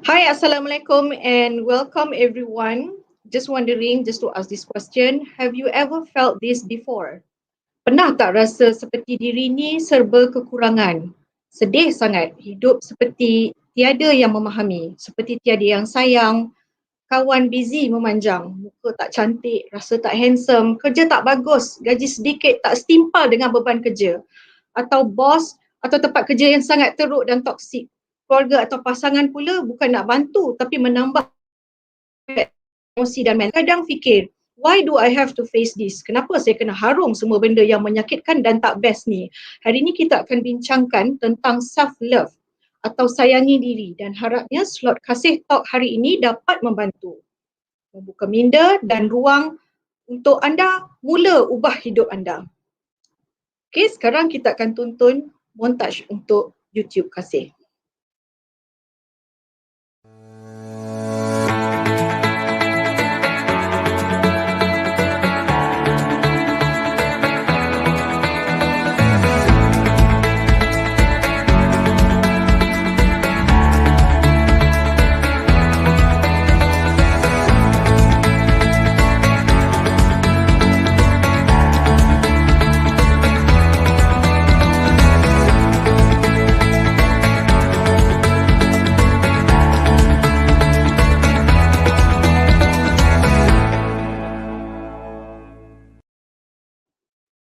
Hi, Assalamualaikum and welcome everyone. Just wondering, just to ask this question, have you ever felt this before? Pernah tak rasa seperti diri ni serba kekurangan? Sedih sangat, hidup seperti tiada yang memahami, seperti tiada yang sayang, kawan busy memanjang, muka tak cantik, rasa tak handsome, kerja tak bagus, gaji sedikit, tak setimpal dengan beban kerja. Atau bos atau tempat kerja yang sangat teruk dan toksik. Keluarga atau pasangan pula bukan nak bantu tapi menambah emosi dan mental. Kadang fikir, why do I have to face this? Kenapa saya kena harum semua benda yang menyakitkan dan tak best ni? Hari ni kita akan bincangkan tentang self-love atau sayangi diri dan harapnya slot kasih talk hari ini dapat membantu membuka minda dan ruang untuk anda mula ubah hidup anda. Okey, sekarang kita akan tonton montaj untuk YouTube kasih.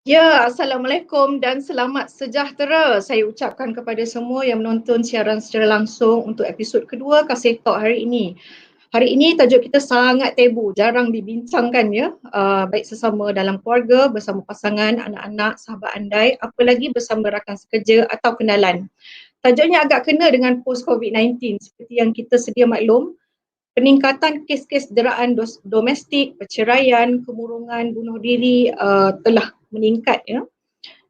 Ya, Assalamualaikum dan selamat sejahtera. Saya ucapkan kepada semua yang menonton siaran secara langsung untuk episod kedua Kasih Talk hari ini. Hari ini tajuk kita sangat tabu, jarang dibincangkan ya, baik sesama dalam keluarga, bersama pasangan, anak-anak, sahabat andai, apalagi bersama rakan sekerja atau kenalan. Tajuknya agak kena dengan post COVID-19 seperti yang kita sedia maklum. Peningkatan kes-kes deraan domestik, perceraian, kemurungan, bunuh diri telah meningkat ya.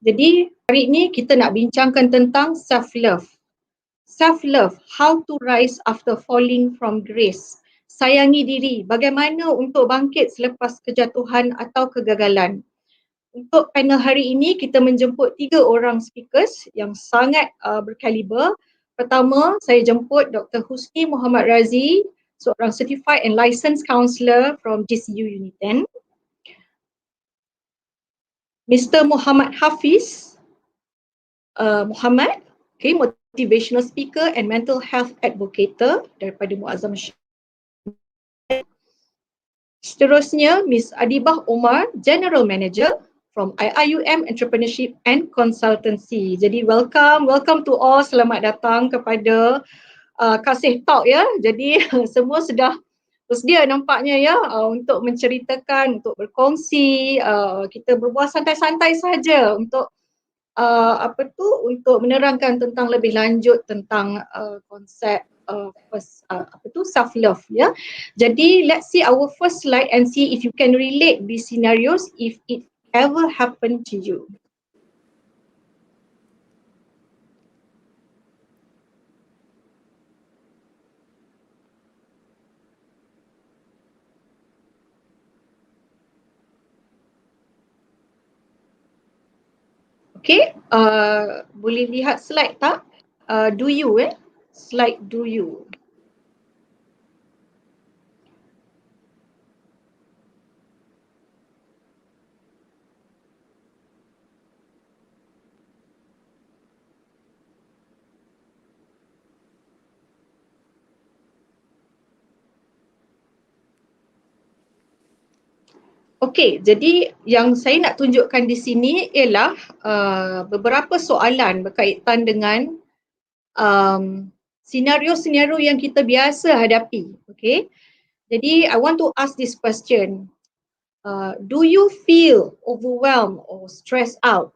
Jadi hari ini kita nak bincangkan tentang self-love. Self-love, how to rise after falling from grace. Sayangi diri, bagaimana untuk bangkit selepas kejatuhan atau kegagalan. Untuk panel hari ini kita menjemput 3 orang speakers yang sangat berkaliber. Pertama, saya jemput Dr. Husni Muhammad Razi, seorang certified and licensed counsellor from GCU Unit 10. Mr. Muhammad Hafiz Muhammad, okay, motivational speaker and mental health advocate daripada Muazzam Syariah. Seterusnya, Ms. Adibah Omar, General Manager from IIUM Entrepreneurship and Consultancy. Jadi welcome to all, selamat datang kepada Kasih Talk ya. Jadi semua sudah bersedia nampaknya ya untuk menceritakan, untuk berkongsi, kita berbual santai-santai saja untuk untuk menerangkan tentang lebih lanjut tentang konsep self love ya. Jadi let's see our first slide and see if you can relate these scenarios if it ever happened to you. Okay, boleh lihat slide tak? Do you slide do you. Okey, jadi yang saya nak tunjukkan di sini ialah beberapa soalan berkaitan dengan senario-senario yang kita biasa hadapi. Okey, jadi I want to ask this question. Do you feel overwhelmed or stressed out?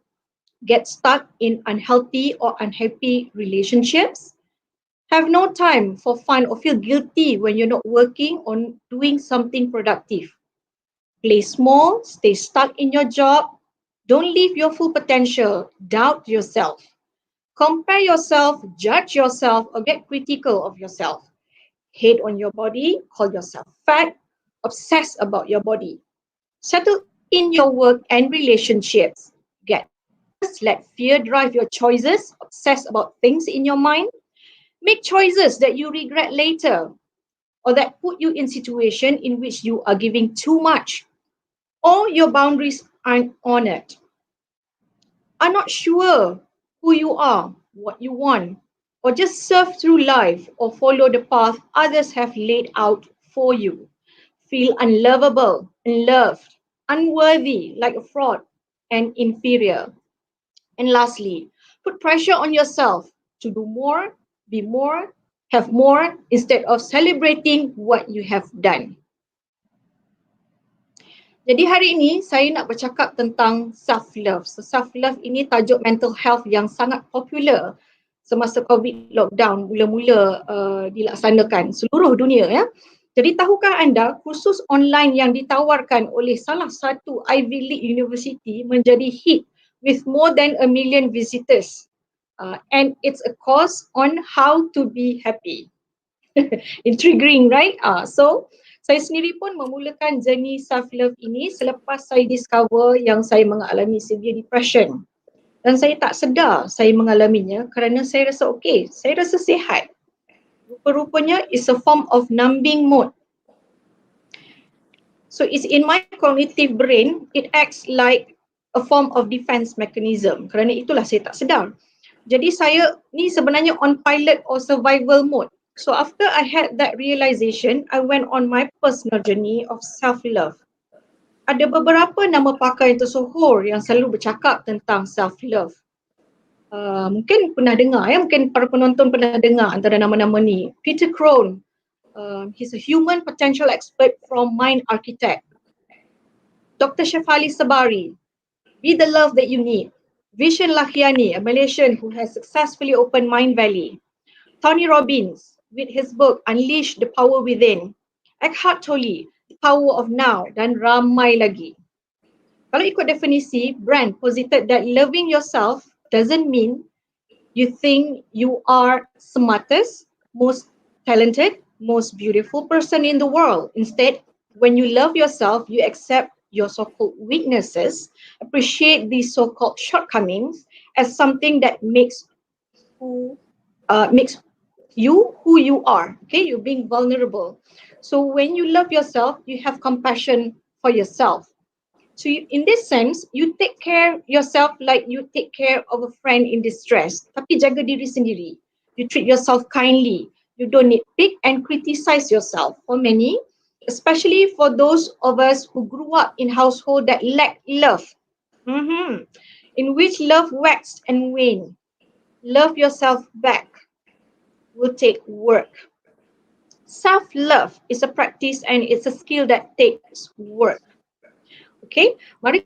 Get stuck in unhealthy or unhappy relationships? Have no time for fun or feel guilty when you're not working on doing something productive? Play small, stay stuck in your job, don't live your full potential, doubt yourself, compare yourself, judge yourself, or get critical of yourself. Hate on your body, call yourself fat, obsess about your body. Settle in your work and relationships. Get anxious, let fear drive your choices, obsess about things in your mind. Make choices that you regret later or that put you in situation in which you are giving too much or your boundaries aren't honored. Are not sure who you are, what you want, or just surf through life or follow the path others have laid out for you. Feel unlovable, unloved, unworthy, like a fraud, and inferior. And lastly, put pressure on yourself to do more, be more, have more, instead of celebrating what you have done. Jadi hari ini saya nak bercakap tentang self-love. So self-love ini tajuk mental health yang sangat popular semasa COVID lockdown mula-mula dilaksanakan seluruh dunia ya. Jadi tahukah anda kursus online yang ditawarkan oleh salah satu Ivy League University menjadi hit with more than 1 million visitors. And it's a course on how to be happy. Intriguing, right? So saya sendiri pun memulakan journey self-love ini selepas saya discover yang saya mengalami severe depression. Dan saya tak sedar saya mengalaminya kerana saya rasa okey, saya rasa sihat. Rupa-rupanya is a form of numbing mode. So it's in my cognitive brain, it acts like a form of defense mechanism. Kerana itulah saya tak sedar. Jadi saya ni sebenarnya on pilot or survival mode. So after I had that realization, I went on my personal journey of self-love. Ada beberapa nama pakar yang tersohor yang selalu bercakap tentang self-love. Mungkin pernah dengar ya, mungkin para penonton pernah dengar antara nama-nama ni. Peter Crone, he's a human potential expert from Mind Architect. Dr. Shefali Sabari, be the love that you need. Vishen Lakhiani, a Malaysian who has successfully opened Mind Valley. Tony Robbins, with his book Unleash the Power Within. Eckhart Tolle, The Power of Now, dan ramai lagi. Kalau ikut definisi, Brand posited that loving yourself doesn't mean you think you are smartest, most talented, most beautiful person in the world. Instead, when you love yourself, you accept your so-called weaknesses, appreciate these so-called shortcomings as something that makes you who you are. Okay, you're being vulnerable. So when you love yourself, you have compassion for yourself. So in this sense, you take care yourself like you take care of a friend in distress. Tapi jaga diri sendiri. You treat yourself kindly. You don't nitpick and criticize yourself. For many, especially for those of us who grew up in households that lack love, in which love waxed and waned. Love yourself back will take work. Self-love is a practice and it's a skill that takes work. Okay, mari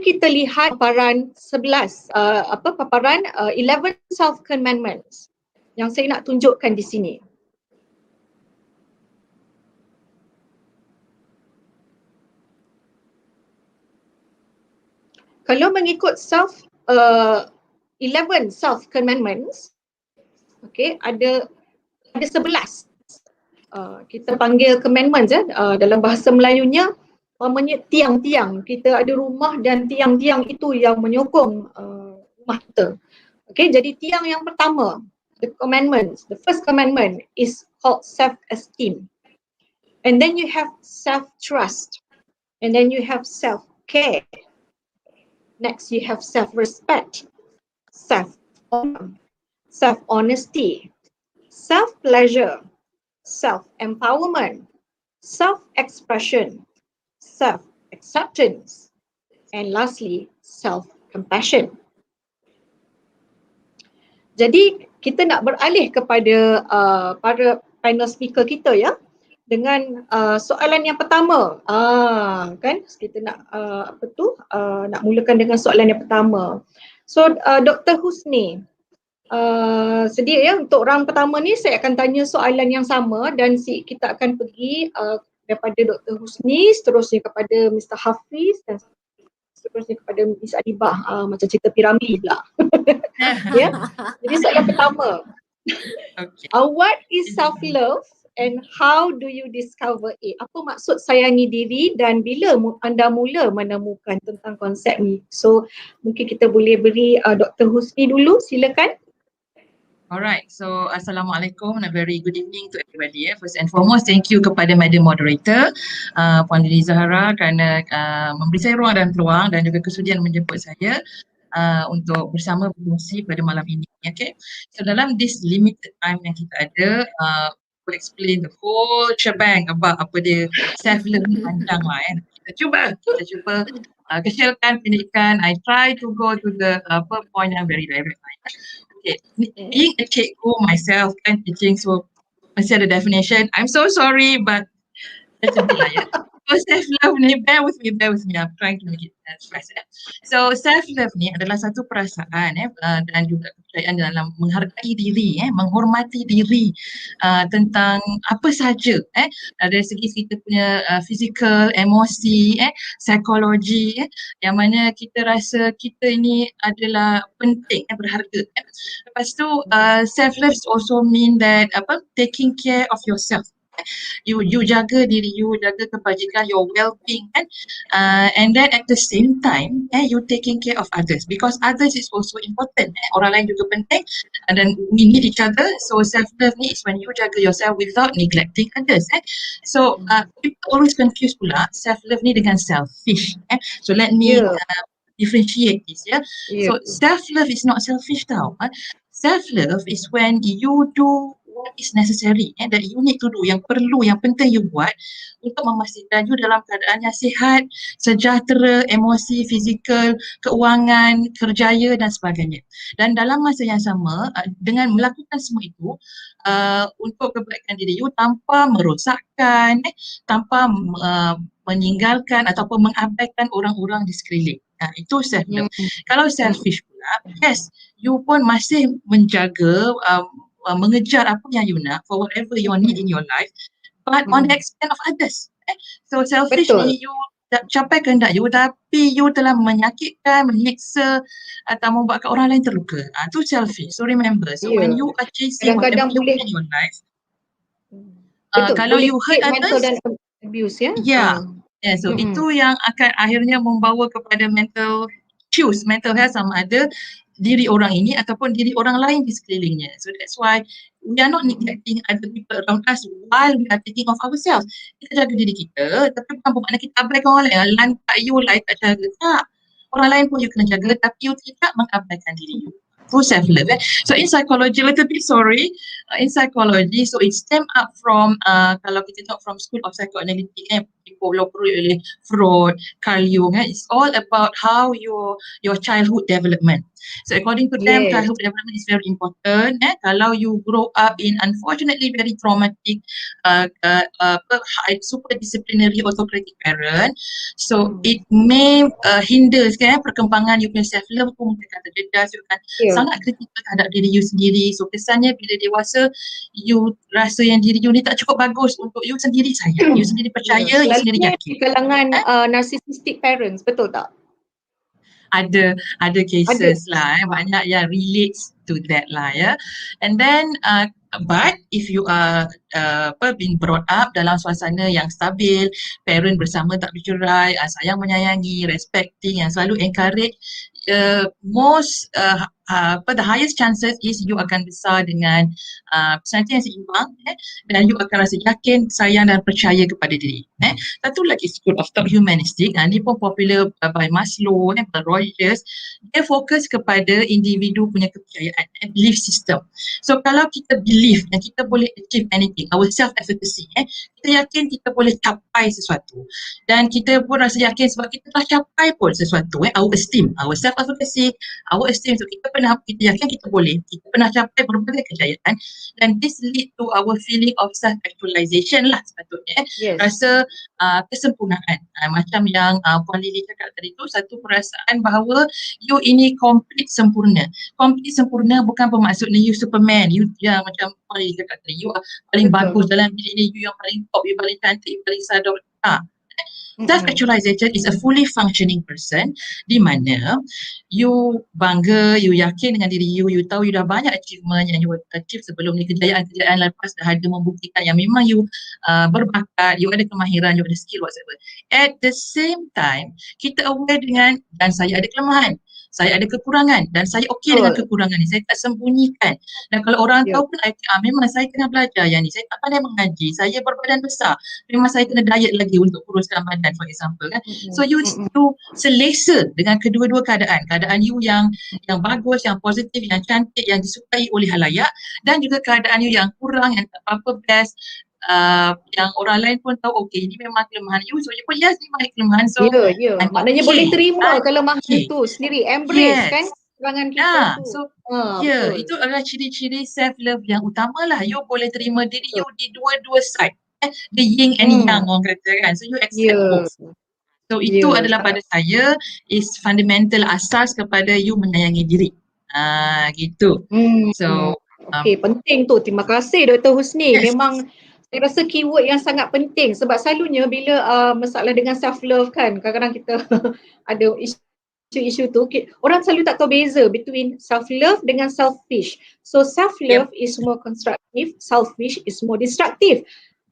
kita lihat paparan 11 11 self commandments yang saya nak tunjukkan di sini. Kalau mengikut 11 self commandments, okay, ada 11. Kita panggil commandments dalam bahasa Melayunya, umpamanya tiang-tiang. Kita ada rumah dan tiang-tiang itu yang menyokong rumah kita. Okay, jadi tiang yang pertama, the commandments, the first commandment is called self-esteem. And then you have self-trust. And then you have self-care. Next, you have self-respect, self-honor, self-honesty, self-pleasure, self-empowerment, self-expression, self-acceptance, and lastly, self-compassion. Jadi kita nak beralih kepada para panel speaker kita ya, dengan soalan yang pertama. Kan kita nak nak mulakan dengan soalan yang pertama. So Dr. Husni, sedia ya untuk round pertama ni saya akan tanya soalan yang sama dan kita akan pergi daripada Dr. Husni seterusnya kepada Mr. Hafiz dan seterusnya kepada Miss Adibah, macam cerita piramid pula. Ya. Jadi soalan pertama. Okay. What is self-love and how do you discover it? Apa maksud sayangi diri dan bila anda mula menemukan tentang konsep ni? So mungkin kita boleh beri Dr. Husni dulu, silakan. Alright, so Assalamualaikum and a very good evening to everybody. First and foremost, thank you kepada Madam Moderator, Puan Lili Zahara kerana memberi saya ruang dan peluang dan juga kesudian menjemput saya untuk bersama berkongsi pada malam ini. Okay, so dalam this limited time yang kita ada, we'll explain the whole shebang about apa dia self-love ni panjang lah kan. Kita cuba kecilkan, pendekkan. I try to go to the point yang very direct. Okay, being a cikgu myself kan, teaching, so masih ada definition. I'm so sorry but that's a bit lah ya. So self-love ni, bear with me, I'm trying to make it express. So self-love ni adalah satu perasaan dan juga kepercayaan dalam menghargai diri, menghormati diri tentang apa saja dari segi kita punya physical, emosi, psikologi, yang mana kita rasa kita ini adalah penting, berharga. Lepas tu self-love also mean that taking care of yourself. You jaga diri you, jaga kebajikan, your well-being kan, and then at the same time you taking care of others because others is also important. Orang lain juga penting dan we need each other. So self-love ni is when you jaga yourself without neglecting others. So people always confuse pula self-love ni dengan selfish. So let me differentiate this. So self-love is not selfish tau. Self-love is when you do what is necessary that you need to do, yang perlu, yang penting you buat untuk memastikan you dalam keadaan yang sihat, sejahtera, emosi, fizikal, keuangan, kerjaya dan sebagainya. Dan dalam masa yang sama dengan melakukan semua itu untuk kebaikan diri you tanpa merosakkan, tanpa meninggalkan ataupun mengabaikan orang-orang di sekeliling. Itu self-love. Kalau selfish pula, yes, you pun masih menjaga mengejar apa yang you nak for whatever you need in your life, but on the expense of others. So selfish ni you capai kehendak you tapi you telah menyakitkan, menyiksa atau membuatkan orang lain terluka. Itu selfish. So remember, so when you are chasing whatever you want in your life, kalau you hurt others, dan abuse so itu yang akan akhirnya membawa kepada mental health, sama ada diri orang ini ataupun diri orang lain di sekelilingnya. So that's why we are not neglecting other people around us while we are thinking of ourselves. Kita jaga diri kita, tapi bukan bermakna kita abaikan orang lain. Lantak you lain tak jaga. Tak. Orang lain pun you kena jaga tapi you tidak mengabaikan diri you. Itu self-love. So in psychology, a little bit sorry, in psychology, so it stem up from, kalau kita tengok from School of Psychoanalytic, dipelopori oleh Freud, Carl Jung, it's all about how your childhood development. So according to them, Yes. childhood development is very important. Kalau you grow up in unfortunately very traumatic, super disciplinary autocratic parent, so it may hinder perkembangan you punya self love pun mungkin akan terjejas, you akan sangat kritikal terhadap diri you sendiri. So kesannya bila dewasa you rasa yang diri you ni tak cukup bagus untuk you sendiri sayang, you sendiri percaya, you sendiri Selalunya yakin. di kalangan narcissistic parents, betul tak? Ada cases lah, banyak yang relates to that lah ya. And then but if you are being brought up dalam suasana yang stabil, parent bersama tak bercerai, sayang menyayangi, respecting, yang selalu encourage, the highest chances is you akan besar dengan personality yang seimbang, dan you akan rasa yakin, sayang dan percaya kepada diri. Satu lagi School of Thought Humanistic, ni pun popular by Maslow, by Rogers. Dia fokus kepada individu punya kepercayaan, belief system. So kalau kita believe yang kita boleh achieve anything, our self-efficacy, kita yakin kita boleh capai sesuatu, dan kita pun rasa yakin sebab kita telah capai pun sesuatu, our esteem, our self-efficacy, our esteem. So kita yakin kita boleh, kita pernah capai berbagai kejayaan, dan this lead to our feeling of self-actualization lah sepatutnya. Rasa kesempurnaan, macam yang Puan Lily cakap tadi tu, satu perasaan bahawa you ini complete sempurna. Complete sempurna bukan bermaksudnya you Superman, you yang macam Puan Lily cakap tadi, you paling bagus dalam bilik ni, you yang paling top, you paling cantik, you paling sadar. Self-actualization is a fully functioning person di mana you bangga, you yakin dengan diri you, you tahu you dah banyak achievement yang you achieve sebelum ni, kejayaan-kejayaan lepas dah ada membuktikan yang memang you berbakat, you ada kemahiran, you ada skill whatever. At the same time, kita aware dengan, dan saya ada kelemahan, saya ada kekurangan, dan saya okey dengan kekurangan ni, saya tak sembunyikan. Dan kalau orang tahu pun, memang saya kena belajar yang ni, saya tak pandai mengaji, saya berbadan besar, memang saya kena diet lagi untuk kuruskan badan, for example kan. So you selesa dengan kedua-dua keadaan you yang bagus, yang positif, yang cantik, yang disukai oleh halayak, dan juga keadaan you yang kurang, yang tak apa best, yang orang lain pun tahu okey ini memang kelemahan you, so you pun yes ni memang kelemahan, so maknanya boleh terima kelemahan tu sendiri, embrace kan kekurangan kita tu. So itu adalah ciri-ciri self love yang utama lah. You boleh terima diri you di dua-dua side, the yin and yang orang kata kan, so you accept both. So itu adalah pada saya is fundamental asas kepada you menyayangi diri. Gitu. So penting tu. Terima kasih Dr. Husni. Memang saya rasa keyword yang sangat penting, sebab selalunya bila masalah dengan self love kan, kadang-kadang kita ada isu-isu tu, orang selalu tak tahu beza between self love dengan selfish. So self love is more constructive, selfish is more destructive.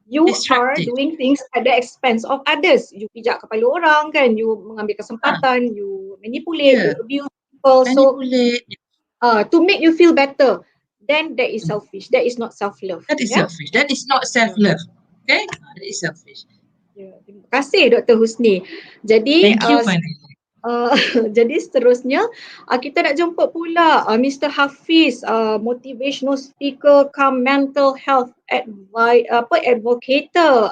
You are doing things at the expense of others. You pijak kepala orang kan, you mengambil kesempatan, you manipulate, you abuse people. So to make you feel better, then that is selfish. That is not self-love. That is selfish. That is not self-love. Okay? That is selfish. Terima kasih Dr. Husni. Jadi thank you, jadi seterusnya kita nak jemput pula Mr. Hafiz, motivational speaker cum mental health advocator,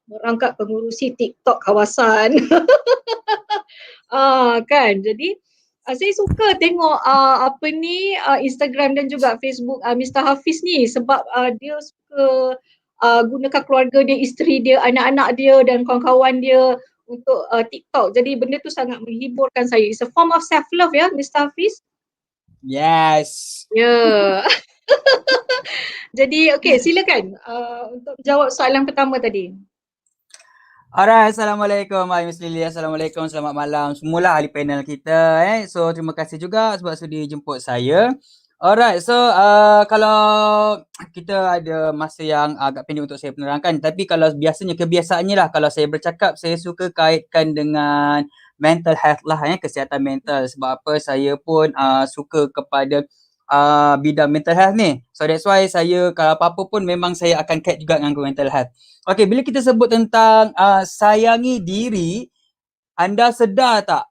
merangkap pengurusi TikTok kawasan. Kan, jadi saya suka tengok Instagram dan juga Facebook Mr. Hafiz ni, sebab dia suka gunakan keluarga dia, isteri dia, anak-anak dia dan kawan-kawan dia untuk TikTok. Jadi benda tu sangat menghiburkan saya. It's a form of self-love ya, Mr. Hafiz? Yes. Jadi silakan untuk jawab soalan pertama tadi. Alright, Assalamualaikum Miss Lily, Assalamualaikum, selamat malam semualah ahli panel kita. So terima kasih juga sebab sudi jemput saya. Alright, so kalau kita ada masa yang agak pendek untuk saya penerangkan, tapi kalau kebiasaannya lah, kalau saya bercakap saya suka kaitkan dengan mental health lah, kesihatan mental. Sebab apa, saya pun suka kepada bidang mental health ni. So that's why saya kalau apa-apa pun memang saya akan kait juga dengan mental health. Okay, bila kita sebut tentang sayangi diri, anda sedar tak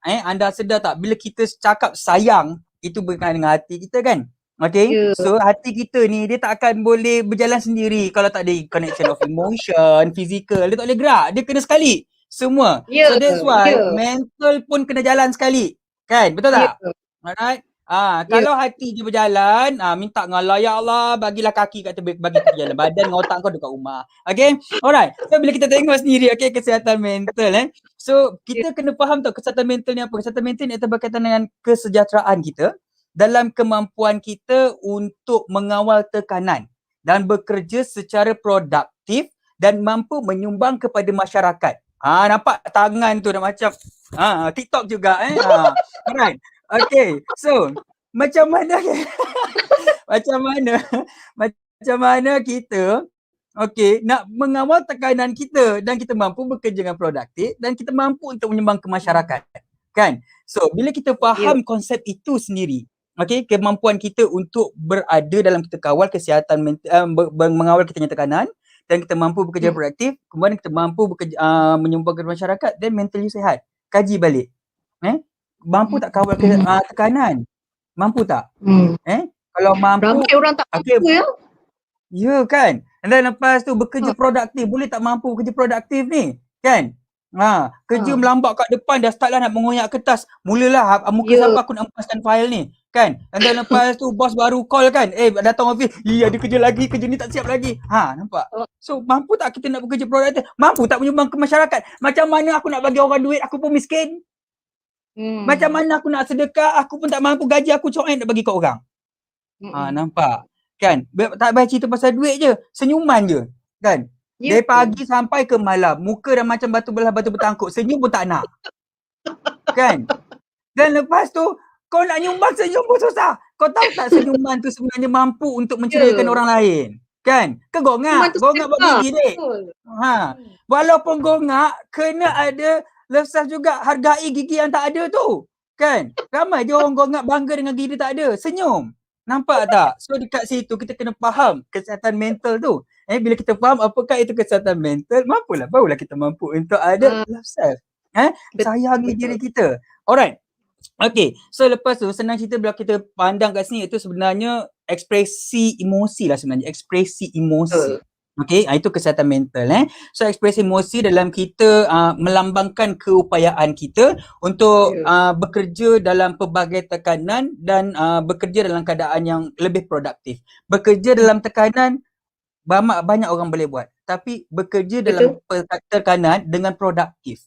bila kita cakap sayang, itu berkaitan dengan hati kita kan? Okay, so hati kita ni dia tak akan boleh berjalan sendiri kalau tak ada connection of emotion, physical, dia tak boleh gerak, dia kena sekali semua. So that's why mental pun kena jalan sekali kan, betul tak? Alright. Kalau hati dia berjalan, minta dengan Allah, ya Allah, bagilah kaki kat tepi, bagi aku berjalan. Badan dengan otak kau dekat rumah. Okay? Alright. So bila kita tengok sendiri, okay, kesihatan mental So kita kena faham tau kesihatan mental ni apa. Kesihatan mental ni berkaitan dengan kesejahteraan kita dalam kemampuan kita untuk mengawal tekanan dan bekerja secara produktif dan mampu menyumbang kepada masyarakat. Nampak tangan tu dah macam TikTok juga Alright. Okay, so macam mana macam mana kita nak mengawal tekanan kita dan kita mampu bekerja dengan produktif dan kita mampu untuk menyumbang ke masyarakat, kan? So bila kita faham konsep itu sendiri, kemampuan kita untuk berada dalam kita kawal kesihatan mental, mengawal kita punya tekanan dan kita mampu bekerja produktif, kemudian kita mampu bekerja, menyumbang ke masyarakat dan mentally sihat. Kaji balik. Mampu tak kawal tekanan? Mampu tak? Kalau mampu, ramai orang tak mampu ya kan? Dan lepas tu bekerja produktif, boleh tak mampu bekerja produktif ni? Kan? Kerja melambat kat depan dah start lah nak mengoyak kertas. Mulalah muka siapa aku nak empaskan file ni. Kan? Dan lepas tu bos baru call kan. Datang office. Ada kerja lagi, kerja ni tak siap lagi. Nampak? So mampu tak kita nak bekerja produktif? Mampu tak menyumbang ke masyarakat? Macam mana aku nak bagi orang duit, aku pun miskin. Macam mana aku nak sedekah, aku pun tak mampu, gaji aku coen nak bagi kat orang. Nampak? Kan? Tak payah cerita pasal duit je, senyuman je. Kan? Dari pagi sampai ke malam, muka dah macam batu belah batu bertangkuk, senyum pun tak nak. Kan? Dan lepas tu, kau nak nyumbang senyum pun susah. Kau tahu tak senyuman tu sebenarnya mampu untuk menceriakan orang lain? Kan? Ke gongak? Gongak buat gigi dek. Walaupun gongak, kena ada lesas juga, hargai gigi yang tak ada tu. Kan? Ramai je orang gongak bangga dengan gigi tak ada. Senyum. Nampak tak? So dekat situ kita kena faham kesihatan mental tu. Bila kita faham apakah itu kesihatan mental, barulah kita mampu untuk ada love self. Sayangi diri kita. Alright. Okay. So lepas tu senang cerita bila kita pandang kat sini itu sebenarnya ekspresi emosi lah sebenarnya. Ekspresi emosi. Okay, itu kesihatan mental. So ekspresi emosi dalam kita melambangkan keupayaan kita untuk bekerja dalam pelbagai tekanan dan bekerja dalam keadaan yang lebih produktif. Bekerja dalam tekanan banyak orang boleh buat, tapi bekerja dalam tekanan dengan produktif.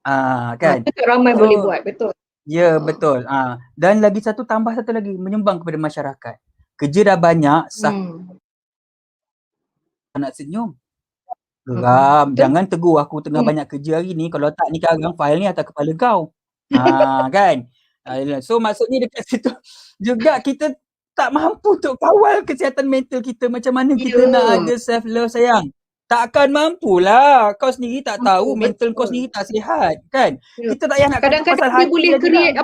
Kan? Ramai boleh buat, betul. Ya, betul. Dan tambah satu lagi, menyumbang kepada masyarakat. Kerja dah banyak, nak senyum. Geram. Jangan tegur aku tengah banyak kerja hari ni. Kalau tak ni sekarang file ni atas kepala kau. Kan? So maksudnya dekat situ juga kita tak mampu untuk kawal kesihatan mental kita. Macam mana kita nak ada self love sayang. Takkan mampulah. Kau sendiri tak tahu mental kau sendiri tak sihat. Kan? Kita tak payah nak kata pasal hati. Kadang-kadang dia boleh create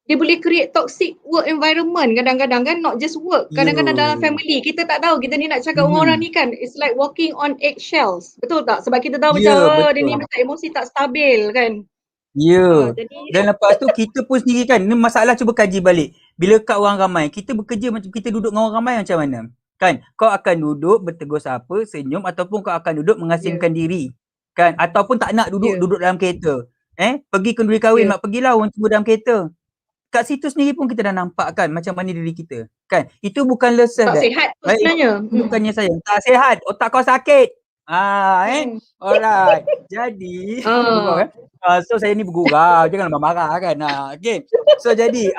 dia boleh create toxic work environment kadang-kadang kan, not just work, kadang-kadang dalam family kita tak tahu, kita ni nak cakap dengan orang ni kan, it's like walking on eggshells, betul tak? Sebab kita tahu macam dia ni macam emosi tak stabil kan. Dan lepas tu kita pun sendiri kan, ni masalah cuba kaji balik. Bila kat orang ramai, kita bekerja macam kita duduk dengan orang ramai macam mana? Kan? Kau akan duduk bertegur sapa, senyum ataupun kau akan duduk mengasingkan diri. Kan? Ataupun tak nak duduk dalam kereta. Pergi kenduri kahwin, nak pergilah orang tunggu dalam kereta. Kat situ sendiri pun kita dah nampak kan macam mana diri kita. Kan? Itu bukan lesson tak sihat tu sebenarnya. Bukannya saya. Tak sihat. Otak kau sakit. Alright. Jadi so saya ni bergurau. Jangan marah kan. Okay. So jadi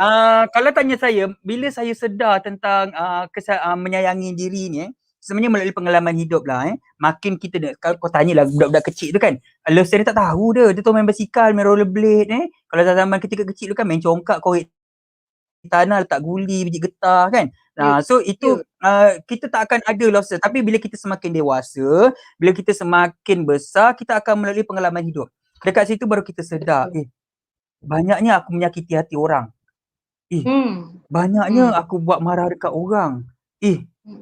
kalau tanya saya, bila saya sedar tentang menyayangi diri ni sebenarnya melalui pengalaman hidup lah. Makin kita kalau kau tanyalah budak-budak kecil tu kan, lesson dia tak tahu dia tahu main basikal, main rollerblade. Kalau zaman ketika kecil tu kan main congkak, korek tanah, letak guli, biji getah kan. So itu kita tak akan ada losses. Tapi bila kita semakin dewasa, bila kita semakin besar, kita akan melalui pengalaman hidup. Dekat situ baru kita sedar, banyaknya aku menyakiti hati orang. Banyaknya aku buat marah dekat orang.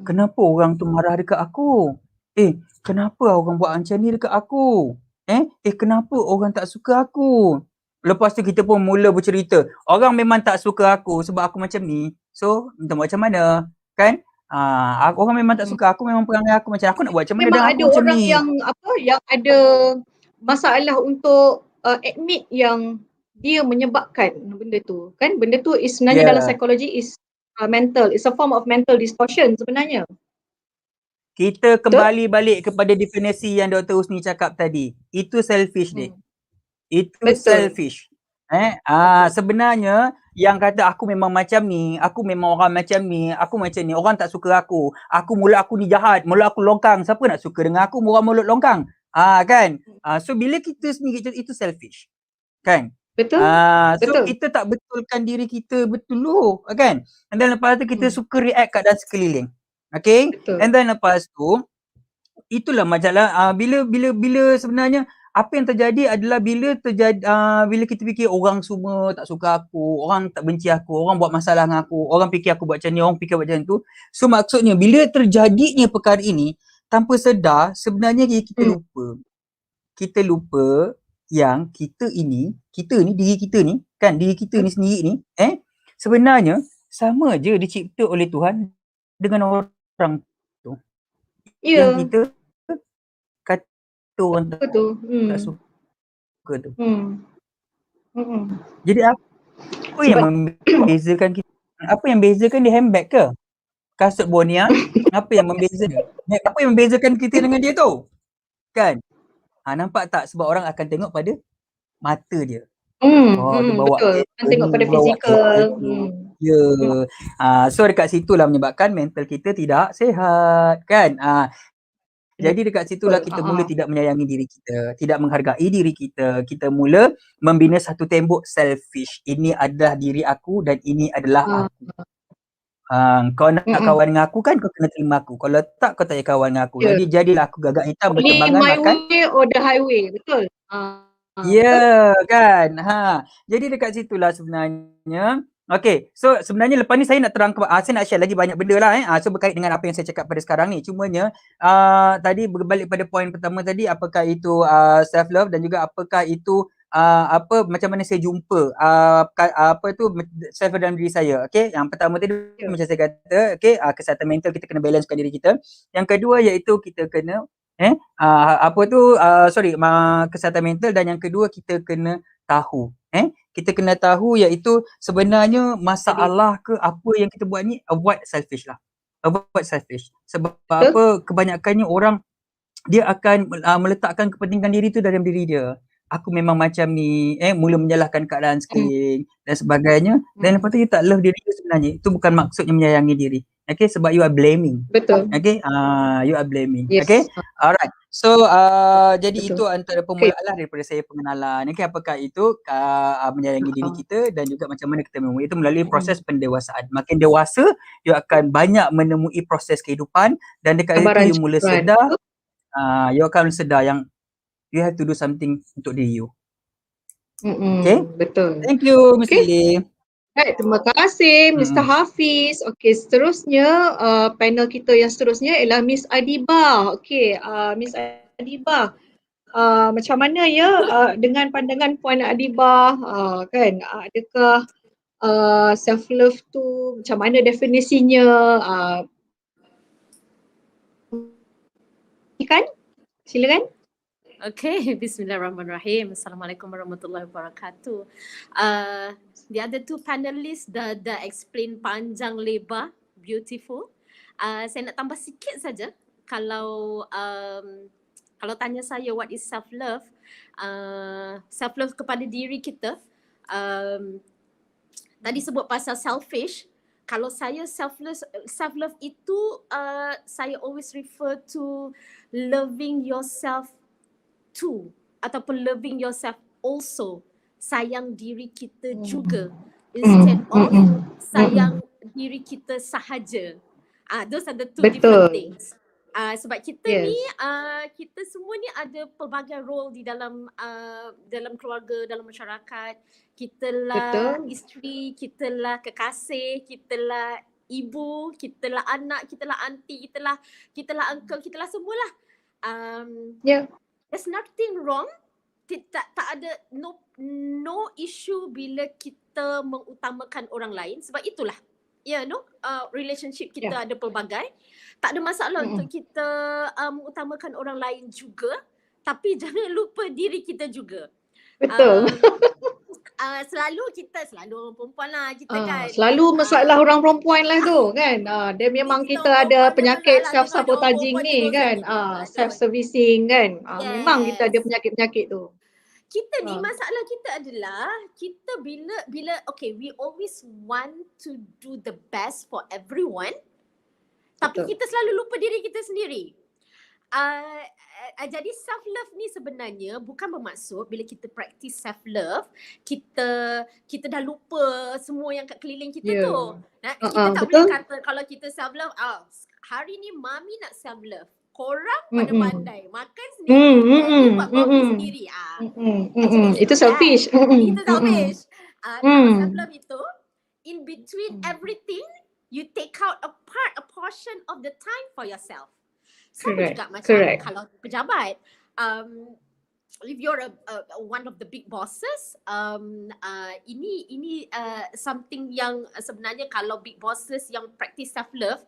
Kenapa orang tu marah dekat aku? Kenapa orang buat macam ni dekat aku? Kenapa orang tak suka aku? Lepas tu kita pun mula bercerita, orang memang tak suka aku sebab aku macam ni. So, minta buat macam mana? Kan? Orang memang tak suka aku, memang perangai aku macam aku nak buat macam mana dengan aku macam ni. Memang ada orang yang ada masalah untuk admit yang dia menyebabkan benda tu. Kan benda tu is sebenarnya dalam psikologi is mental. It's a form of mental distortion sebenarnya. Kita Betul? kembali balik kepada definisi yang Dr. Husni cakap tadi. Itu selfish dia. Itu Betul. selfish. Sebenarnya yang kata aku memang macam ni, aku memang orang macam ni, aku macam ni, orang tak suka aku. Mulut aku ni jahat, mulut aku longkang. Siapa nak suka dengan aku orang mulut longkang? Kan? So bila kita sendiri itu selfish. Kan? Betul? So Betul. kita tak betulkan diri kita betul lu, kan? And then lepas tu kita suka react kat dalam sekeliling. Okay? Betul. And then lepas tu itulah masalah bila sebenarnya apa yang terjadi adalah bila kita fikir orang semua tak suka aku, orang tak benci aku, orang buat masalah dengan aku, orang fikir aku buat macam ni, orang fikir buat macam tu. So maksudnya bila terjadinya perkara ini tanpa sedar sebenarnya kita lupa. Kita lupa yang kita ni diri kita ni kan, diri kita ni sendiri ni sebenarnya sama je dicipta oleh Tuhan dengan orang tu. Ya. Yang kita kata orang tak suka tu. Jadi apa yang membezakan kita? Apa yang membezakan dia handbag ke? Kasut Bonia? Apa yang membezakan? Apa yang membezakan kita dengan dia tu? Kan? Nampak tak? Sebab orang akan tengok pada mata dia. Dia bawa betul. Tengok pada fizikal. Ya. So dekat situlah menyebabkan mental kita tidak sihat. Kan? Jadi dekat situlah kita mula tidak menyayangi diri kita, tidak menghargai diri kita. Kita mula membina satu tembok selfish. Ini adalah diri aku dan ini adalah aku. Kau nak kawan dengan aku kan, kau kena terima aku. Kalau tak, kau tak payah kawan dengan aku. Jadi jadilah aku gagak hitam berterbangan my makan. way or the highway, betul? Ya, kan. Jadi dekat situlah sebenarnya. Okay, so sebenarnya lepas ni saya nak terang, saya nak share lagi banyak benda lah. So berkait dengan apa yang saya cakap pada sekarang ni. Cumanya tadi berbalik pada poin pertama tadi, apakah itu self love dan juga apakah itu macam mana saya jumpa self love dalam diri saya. Okay, yang pertama tadi macam saya kata, okay, kesihatan mental kita kena balancekan diri kita. Yang kedua iaitu kita kena kesihatan mental, dan yang kedua kita kena tahu. Kita kena tahu iaitu sebenarnya masalah ke apa yang kita buat ni, avoid selfish lah. Avoid selfish. Sebab apa, kebanyakannya orang dia akan meletakkan kepentingan diri tu dalam diri dia. Aku memang macam ni, mula menyalahkan keadaan sekeliling dan sebagainya. Dan lepas tu dia tak love diri dia sebenarnya. Itu bukan maksudnya menyayangi diri. Okay, sebab you are blaming. Betul. Okay, you are blaming. Yes. Okay, alright. So jadi itu antara permulaan lah daripada saya pengenalan. Okay, apakah itu menyayangi diri kita dan juga macam mana kita memulai itu melalui proses pendewasaan. Makin dewasa, you akan banyak menemui proses kehidupan dan dekat itu you mula sedar. You akan sedar yang you have to do something untuk diri you. Okay, betul. Thank you, Ms. Lily. Baik, terima kasih Mr. Hafiz. Okey, seterusnya panel kita yang seterusnya ialah Miss Adiba. Okey, Miss Adiba, macam mana ya dengan pandangan Puan Adiba, kan, adakah self love tu macam mana definisinya? Kan? Silakan. Okay, Bismillahirrahmanirrahim. Assalamualaikum warahmatullahi wabarakatuh. The other two panelists dah explain panjang lebar, beautiful. Saya nak tambah sikit saja. Kalau tanya saya what is self love, self love kepada diri kita. Tadi sebut pasal selfish. Kalau saya self love itu saya always refer to loving yourself too, ataupun loving yourself also, sayang diri kita juga instead of sayang diri kita sahaja. Those are the two different things. Sebab kita ni kita semua ni ada pelbagai role di dalam keluarga, dalam masyarakat. Kita lah isteri, kita lah kekasih, kita lah ibu, kita lah anak, kita lah aunty, kita lah uncle, kita lah semualah. There's nothing wrong. Tak ada no issue bila kita mengutamakan orang lain, sebab itulah relationship kita ada pelbagai. Tak ada masalah untuk kita mengutamakan orang lain juga, tapi jangan lupa diri kita juga. Betul. selalu orang perempuan lah kita kan. Selalu masalah orang perempuan lah tu kan. Dia Ni memang kita kita orang ada perempuan punya penyakit masalah, tengok ada orang self-sabotaging perempuan ni terus kan. sakit kepala. Aduh. Self-servicing kan. Memang kita ada Yes. penyakit-penyakit tu. Kita ni Ah. masalah kita adalah kita bila okay, we always want to do the best for everyone, tapi Betul. kita selalu lupa diri kita sendiri. Jadi self love ni sebenarnya bukan bermaksud bila kita practice self love kita dah lupa semua yang kat keliling kita Ya. tu. Kita tak Betul. boleh kata kalau kita self love, hari ni mami nak self love. Korang pada pandai makan sendiri, daddy buat kopi sendiri. Actually it's Itu not selfish. that. Itu selfish. Kalau self love itu in between everything you take out a portion of the time for yourself. Sama Correct, juga macam correct. kalau pejabat, if you're one of the big bosses, ini something yang sebenarnya kalau big bosses yang practice self love,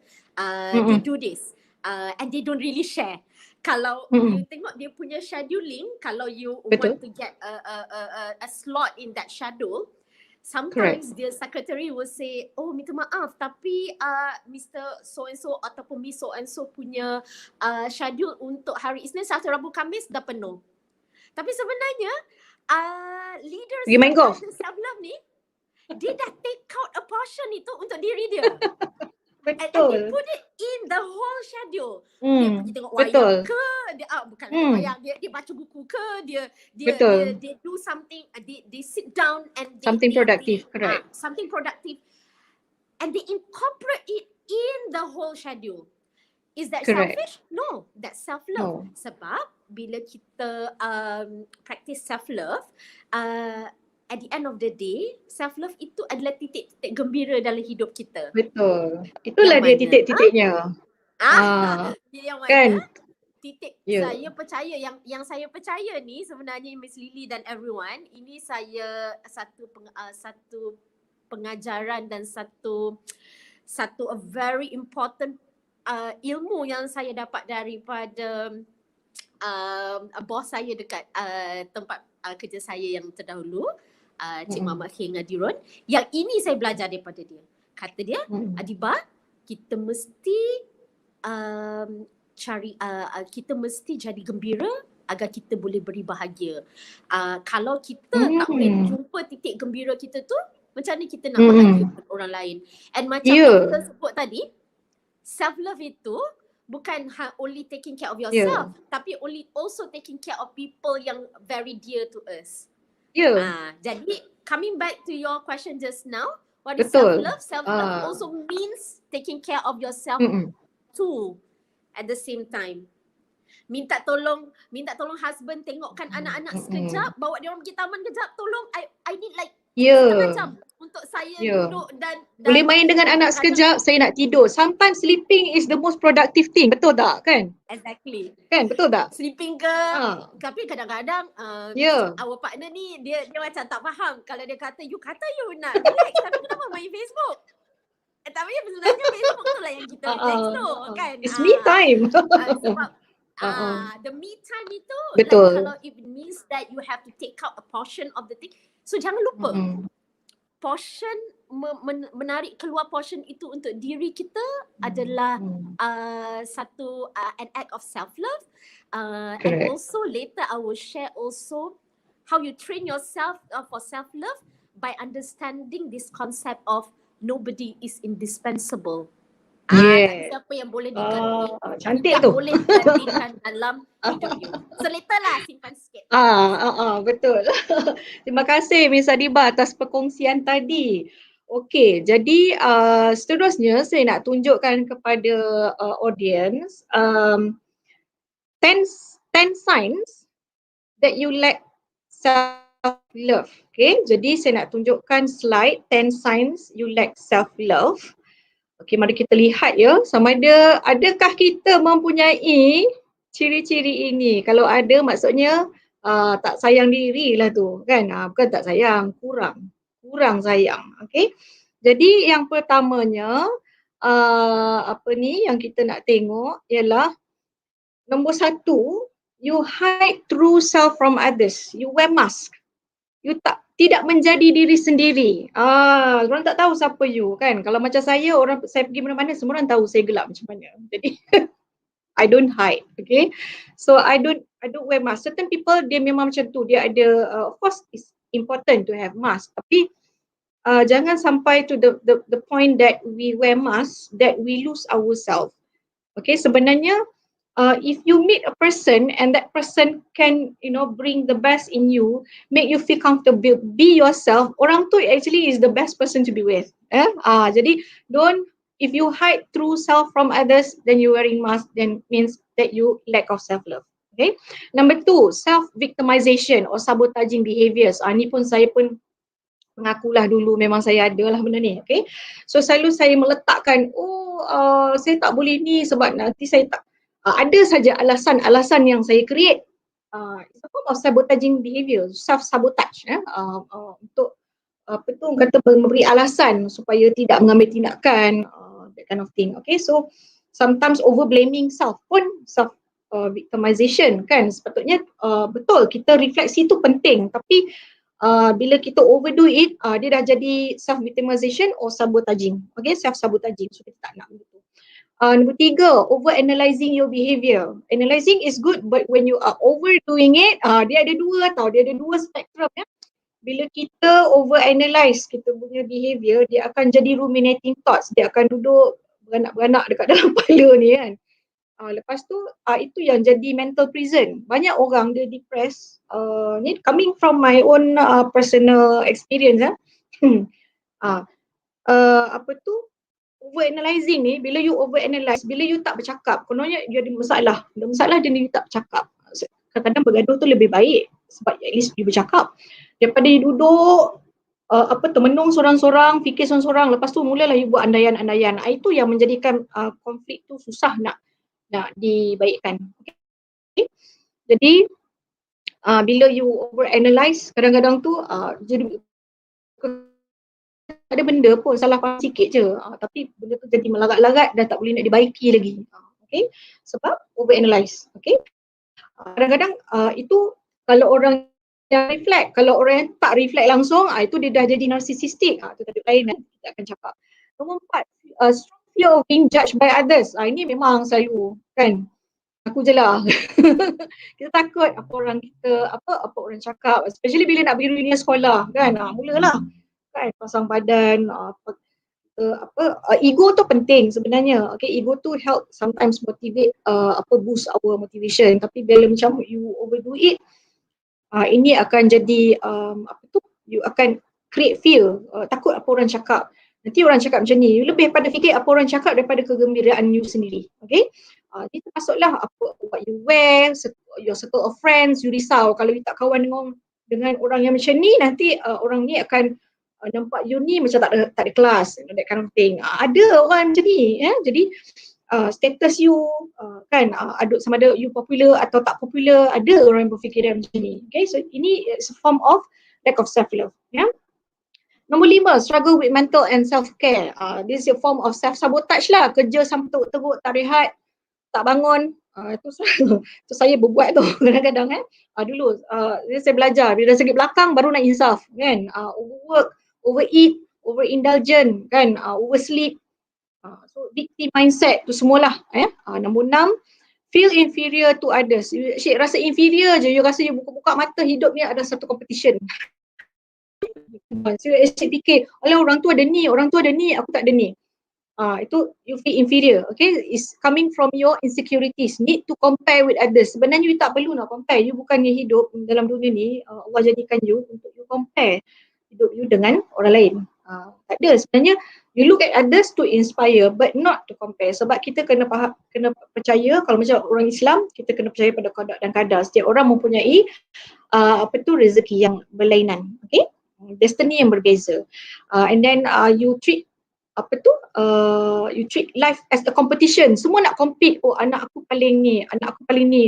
they do this, and they don't really share. Kalau you tengok dia punya scheduling, kalau you Betul. want to get a slot in that schedule, sometimes the secretary will say, oh minta maaf tapi Mr. So and so ataupun Miss So and so punya schedule untuk hari Isnin, Selasa, Rabu, Khamis dah penuh. Tapi sebenarnya leaders Pergi main golf. self love ni, dia dah take out a portion itu untuk diri dia. And they Betul. put it in the whole schedule. Dia pergi tengok Betul. wayang ke, dia bukan tengok wayang, dia baca buku ke, Betul. dia do something, they sit down and Something productive, correct. something productive, and they incorporate it in the whole schedule. Is that Correct. selfish? No, that's self-love. No. Sebab bila kita practice self-love, at the end of the day, self-love itu adalah titik-titik gembira dalam hidup kita. Betul. Itulah Yang dia mana? titik-titiknya. Yang mana Kan? titik Ya. saya percaya yang saya percaya ni sebenarnya Miss Lily dan everyone, ini saya satu pengajaran dan satu a very important ilmu yang saya dapat daripada bos saya dekat tempat kerja saya yang terdahulu, Cik Mama Kheng Nadirun. Yang ini saya belajar daripada dia. Kata dia, Adiba, kita mesti kita mesti jadi gembira agar kita boleh beri bahagia. Kalau kita tak boleh jumpa titik gembira kita tu, macam mana kita nak bahagiakan orang lain? And macam yang kita sebut tadi, self-love itu bukan only taking care of yourself, tapi also taking care of people yang very dear to us. Jadi coming back to your question just now, what is self-love? Self-love also means taking care of yourself too at the same time. Minta tolong husband tengokkan anak-anak sekejap, bawa dia orang pergi taman kejap, tolong I need like setengah jam untuk saya duduk dan boleh main dengan anak sekejap, saya nak tidur. Sometimes sleeping is the most productive thing. Betul tak kan? Exactly. Kan, betul tak? Sleeping ke, tapi kadang-kadang our partner ni dia macam tak faham. Kalau dia kata you nak relax, tapi kenapa main Facebook? Tapi sebenarnya Facebook tu lah yang kita relax tu kan. It's me time. Sebab the me time itu, betul. Like, kalau it means that you have to take out a portion of the thing, so jangan lupa portion, menarik keluar portion itu untuk diri kita adalah satu an act of self-love, and also later I will share also how you train yourself for self-love by understanding this concept of nobody is indispensable. Siapa yang boleh diganti, cantik tu boleh digantikan dalam hidup you. So later lah simpan sikit. Betul. Terima kasih Miss Adiba atas perkongsian tadi. Okey, jadi seterusnya saya nak tunjukkan kepada audience 10 signs that you lack self-love. Okay, jadi saya nak tunjukkan slide 10 signs you lack self-love. Okey, mari kita lihat ya, sama ada adakah kita mempunyai ciri-ciri ini. Kalau ada maksudnya tak sayang diri lah tu kan. Bukan tak sayang, kurang sayang. Okey. Jadi yang pertamanya yang kita nak tengok ialah nombor 1, you hide true self from others. You wear mask. you tidak menjadi diri sendiri. Orang tak tahu siapa you kan. Kalau macam saya pergi mana-mana semua orang tahu saya gelap macam mana. Jadi I don't hide, okay? So I don't wear mask. Certain people dia memang macam tu. Dia ada of course it's important to have mask, tapi jangan sampai to the point that we wear mask that we lose ourselves. Okay, sebenarnya if you meet a person and that person can bring the best in you, make you feel comfortable, be yourself, orang tu actually is the best person to be with. Jadi if you hide true self from others, then you wearing mask, then means that you lack of self-love. Okay. Number 2, self-victimization or sabotaging behaviors. Ni pun saya pun mengakulah dulu memang saya ada lah benda ni. Okay. So selalu saya meletakkan, saya tak boleh ni sebab nanti saya tak, ada saja alasan-alasan yang saya create. It's a form of sabotaging behavior, self-sabotage. Untuk kata memberi alasan supaya tidak mengambil tindakan, that kind of thing. Okay, so sometimes over blaming self pun self victimization kan. Sepatutnya betul kita refleksi tu penting, tapi bila kita overdo it, dia dah jadi self victimization or sabotaging. Okay, self sabotaging. So kita tak nak begitu. Nombor 3, over analyzing your behavior. Analyzing is good, but when you are overdoing it, dia ada dua spektrum ya. Bila kita over analyze kita punya behavior, dia akan jadi ruminating thoughts, dia akan duduk beranak-beranak dekat dalam kepala ni kan. Lepas tu itu yang jadi mental prison. Banyak orang dia depressed, ni coming from my own personal experience over analyzing ni, bila you over analyze, bila you tak bercakap, kononnya you ada masalah dia ni tak bercakap. Kadang-kadang bergaduh tu lebih baik sebab at least you bercakap daripada you duduk termenung sorang-sorang, fikir sorang-sorang, lepas tu mulalah you buat andaian-andaian. Itu yang menjadikan konflik tu susah nak dibaikkan. Okay? Jadi bila you over analyze, kadang-kadang tu jadi ada benda pun salah faham sikit je, tapi benda tu jadi melarat-larat dan tak boleh nak dibaiki lagi. Okay? Sebab over analyze. Okay? Kadang-kadang itu kalau orang yang reflect, kalau orang yang tak reflect langsung, itu dia dah jadi narcissistic. Itu tadi lain kita akan cakap. Nombor 4, strong fear of being judged by others. Ini memang selalu kan, aku je lah. Kita takut apa orang kita, apa orang cakap, especially bila nak pergi dunia sekolah kan, mulalah kan pasang badan, ego tu penting sebenarnya. Okay, ego tu help sometimes motivate, boost our motivation, tapi bila macam you overdo it, ini akan jadi you akan create fear, takut apa orang cakap. Nanti orang cakap macam ni, you lebih pada fikir apa orang cakap daripada kegembiraan you sendiri. Okay, ini termasuklah what you wear, your circle of friends, you risau kalau you tak kawan dengan orang yang macam ni, nanti orang ni akan nampak you ni macam tak ada kelas, that kind of thing. Ada orang macam ni jadi status you kan, aduk sama ada you popular atau tak popular, ada orang yang berfikiran macam ni. Okay, so ini is a form of lack of self-love. Nombor 5, struggle with mental and self-care. This is a form of self-sabotage lah, kerja sampai teruk-teruk, tak rehat, tak bangun. Itu saya berbuat tu kadang-kadang dulu saya belajar, bila dari segi belakang baru nak insaf kan, overwork, overeat, overindulgent kan, oversleep. So victim mindset tu semualah. Nombor 6, feel inferior to others. You rasa inferior je, you rasa you buka-buka mata hidup ni ada satu competition. So you fikir, orang tu ada ni, aku tak ada ni. Itu you feel inferior. Okay, is coming from your insecurities, need to compare with others. Sebenarnya you tak perlu nak compare. You bukannya hidup dalam dunia ni, Allah jadikan you untuk you compare hidup you dengan orang lain. Tak ada, sebenarnya you look at others to inspire but not to compare. Sebab kita kena percaya, kalau macam orang Islam, kita kena percaya pada qada dan qadar. Setiap orang mempunyai rezeki yang berlainan. Okay, destiny yang berbeza. And then you treat you treat life as a competition. Semua nak compete. Anak aku paling ni,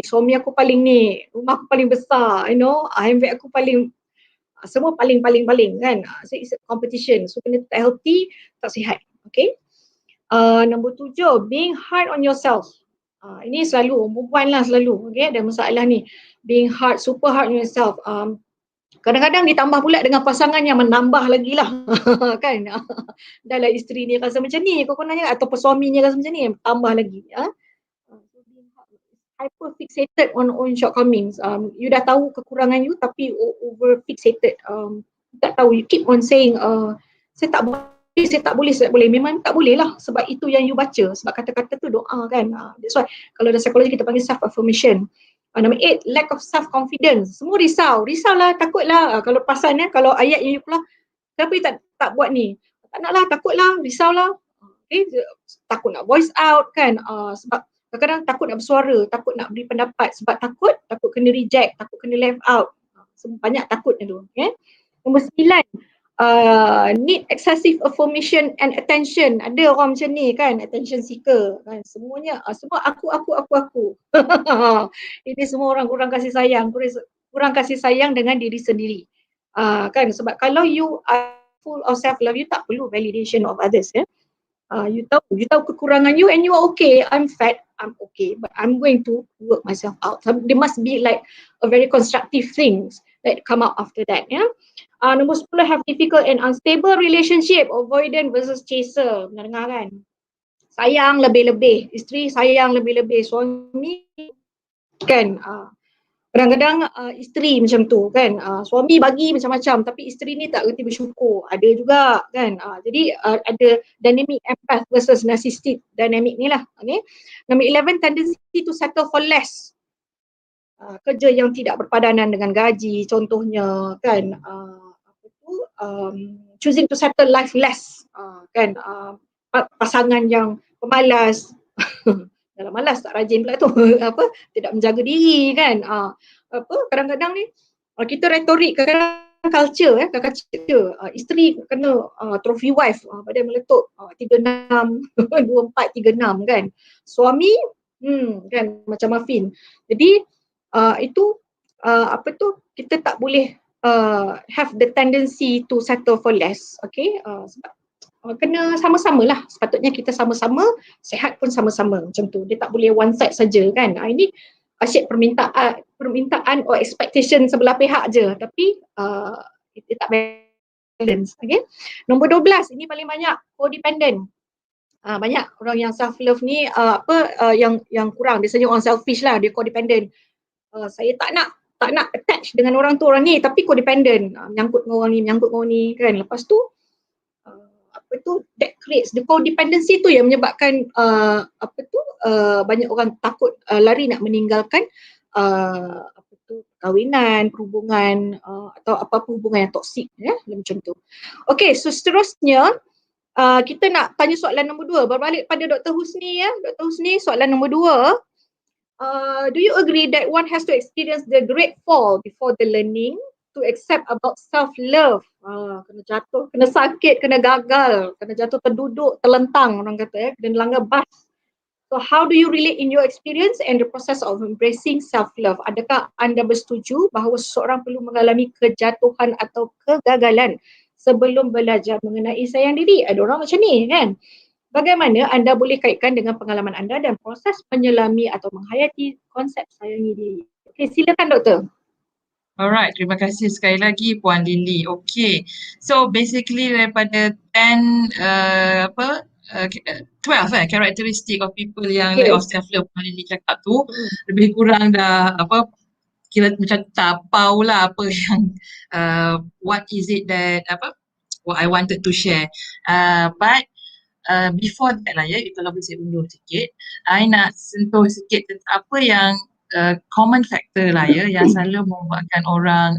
suami aku paling ni, rumah aku paling besar, handbag aku paling, semua paling kan. So it's a competition. So kena tak healthy, tak sihat. Okay. Nombor 7, being hard on yourself. Ini selalu perempuan lah selalu. Okay, ada masalah ni. Being hard, super hard on yourself. Kadang-kadang ditambah pula dengan pasangan yang menambah lagi lah kan. Dah lah isteri ni rasa macam ni kononnya ataupun suaminya rasa macam ni, tambah lagi. Hyper fixated on own shortcomings. You dah tahu kekurangan you tapi over fixated. Tak tahu, you keep on saying saya tak boleh, saya tak boleh. Memang tak boleh lah sebab itu yang you baca. Sebab kata-kata tu doa kan. That's why kalau dalam psikologi kita panggil self affirmation. Number 8, lack of self confidence. Semua risaulah, takutlah. Kalau pasal kalau ayat yang you keluar, kenapa you tak buat ni? Tak nak lah, takutlah, risaulah. Okay, takut nak voice out kan. Sebab kadang-kadang takut nak bersuara, takut nak beri pendapat sebab takut kena reject, takut kena left out. Banyak takutnya tu. Okay? Nombor 9, need excessive affirmation and attention. Ada orang macam ni kan, attention seeker kan. Semuanya, semua aku. Ini semua orang kurang kasih sayang dengan diri sendiri. Kan, sebab kalau you are full of self love, you tak perlu validation of others. You tahu kekurangan you and you are okay. I'm fat, I'm okay, but I'm going to work myself out. So, there must be like a very constructive things that come out after that. Nombor 10, have difficult and unstable relationship, avoidant versus chaser. Pernah dengar kan? Sayang lebih-lebih, isteri sayang lebih-lebih, suami kan. Kadang-kadang isteri macam tu kan, suami bagi macam-macam tapi isteri ni tak reti bersyukur, ada juga kan. Jadi ada dynamic empath versus narcissistic dynamic ni lah. Okay. Number 11, tendency to settle for less. Kerja yang tidak berpadanan dengan gaji contohnya kan. Choosing to settle life less kan. Pasangan yang pemalas dalam malas tak rajin pula tu tidak menjaga diri kan. Kadang-kadang ni kita retorik, kadang-kadang culture isteri kena trophy wife, badan meletup 36 24 36 kan. Suami kan macam muffin. Jadi itu kita tak boleh have the tendency to settle for less. Okay, sebab kena sama-sama lah. Sepatutnya kita sama-sama, sihat pun sama-sama macam tu. Dia tak boleh one side saja kan. Ini asyik permintaan or expectation sebelah pihak je tapi dia tak balance. Okay. Nombor 12, ini paling banyak, codependent. Banyak orang yang self love ni yang kurang, biasanya orang selfish lah, dia codependent. Saya tak nak attach dengan orang tu, orang ni, tapi codependent, menyangkut dengan orang ni kan. Lepas tu that creates the codependency tu yang menyebabkan banyak orang takut lari nak meninggalkan perkahwinan, perhubungan atau apa hubungan yang toksik macam tu. Okay, so seterusnya kita nak tanya soalan nombor 2, berbalik pada Dr. Husni Dr. Husni, soalan nombor 2, do you agree that one has to experience the great fall before the learning to accept about self-love? Kena jatuh, kena sakit, kena gagal, kena jatuh terduduk, terlentang orang kata kena langgar bas. So how do you relate in your experience and the process of embracing self-love? Adakah anda bersetuju bahawa seseorang perlu mengalami kejatuhan atau kegagalan sebelum belajar mengenai sayang diri? Ada orang macam ni kan. Bagaimana anda boleh kaitkan dengan pengalaman anda dan proses menyelami atau menghayati konsep sayangi diri? Okay, silakan doktor. Alright, terima kasih sekali lagi Puan Lily. Okay, so basically daripada 10, 12 karakteristik of people yang lack of self-love Puan Lily cakap tu, lebih kurang dah kira macam tapau lah apa yang what is it that what I wanted to share. But before that lah kalau boleh saya undur sikit, I nak sentuh sikit tentang apa yang common factor lah yang selalu membuatkan orang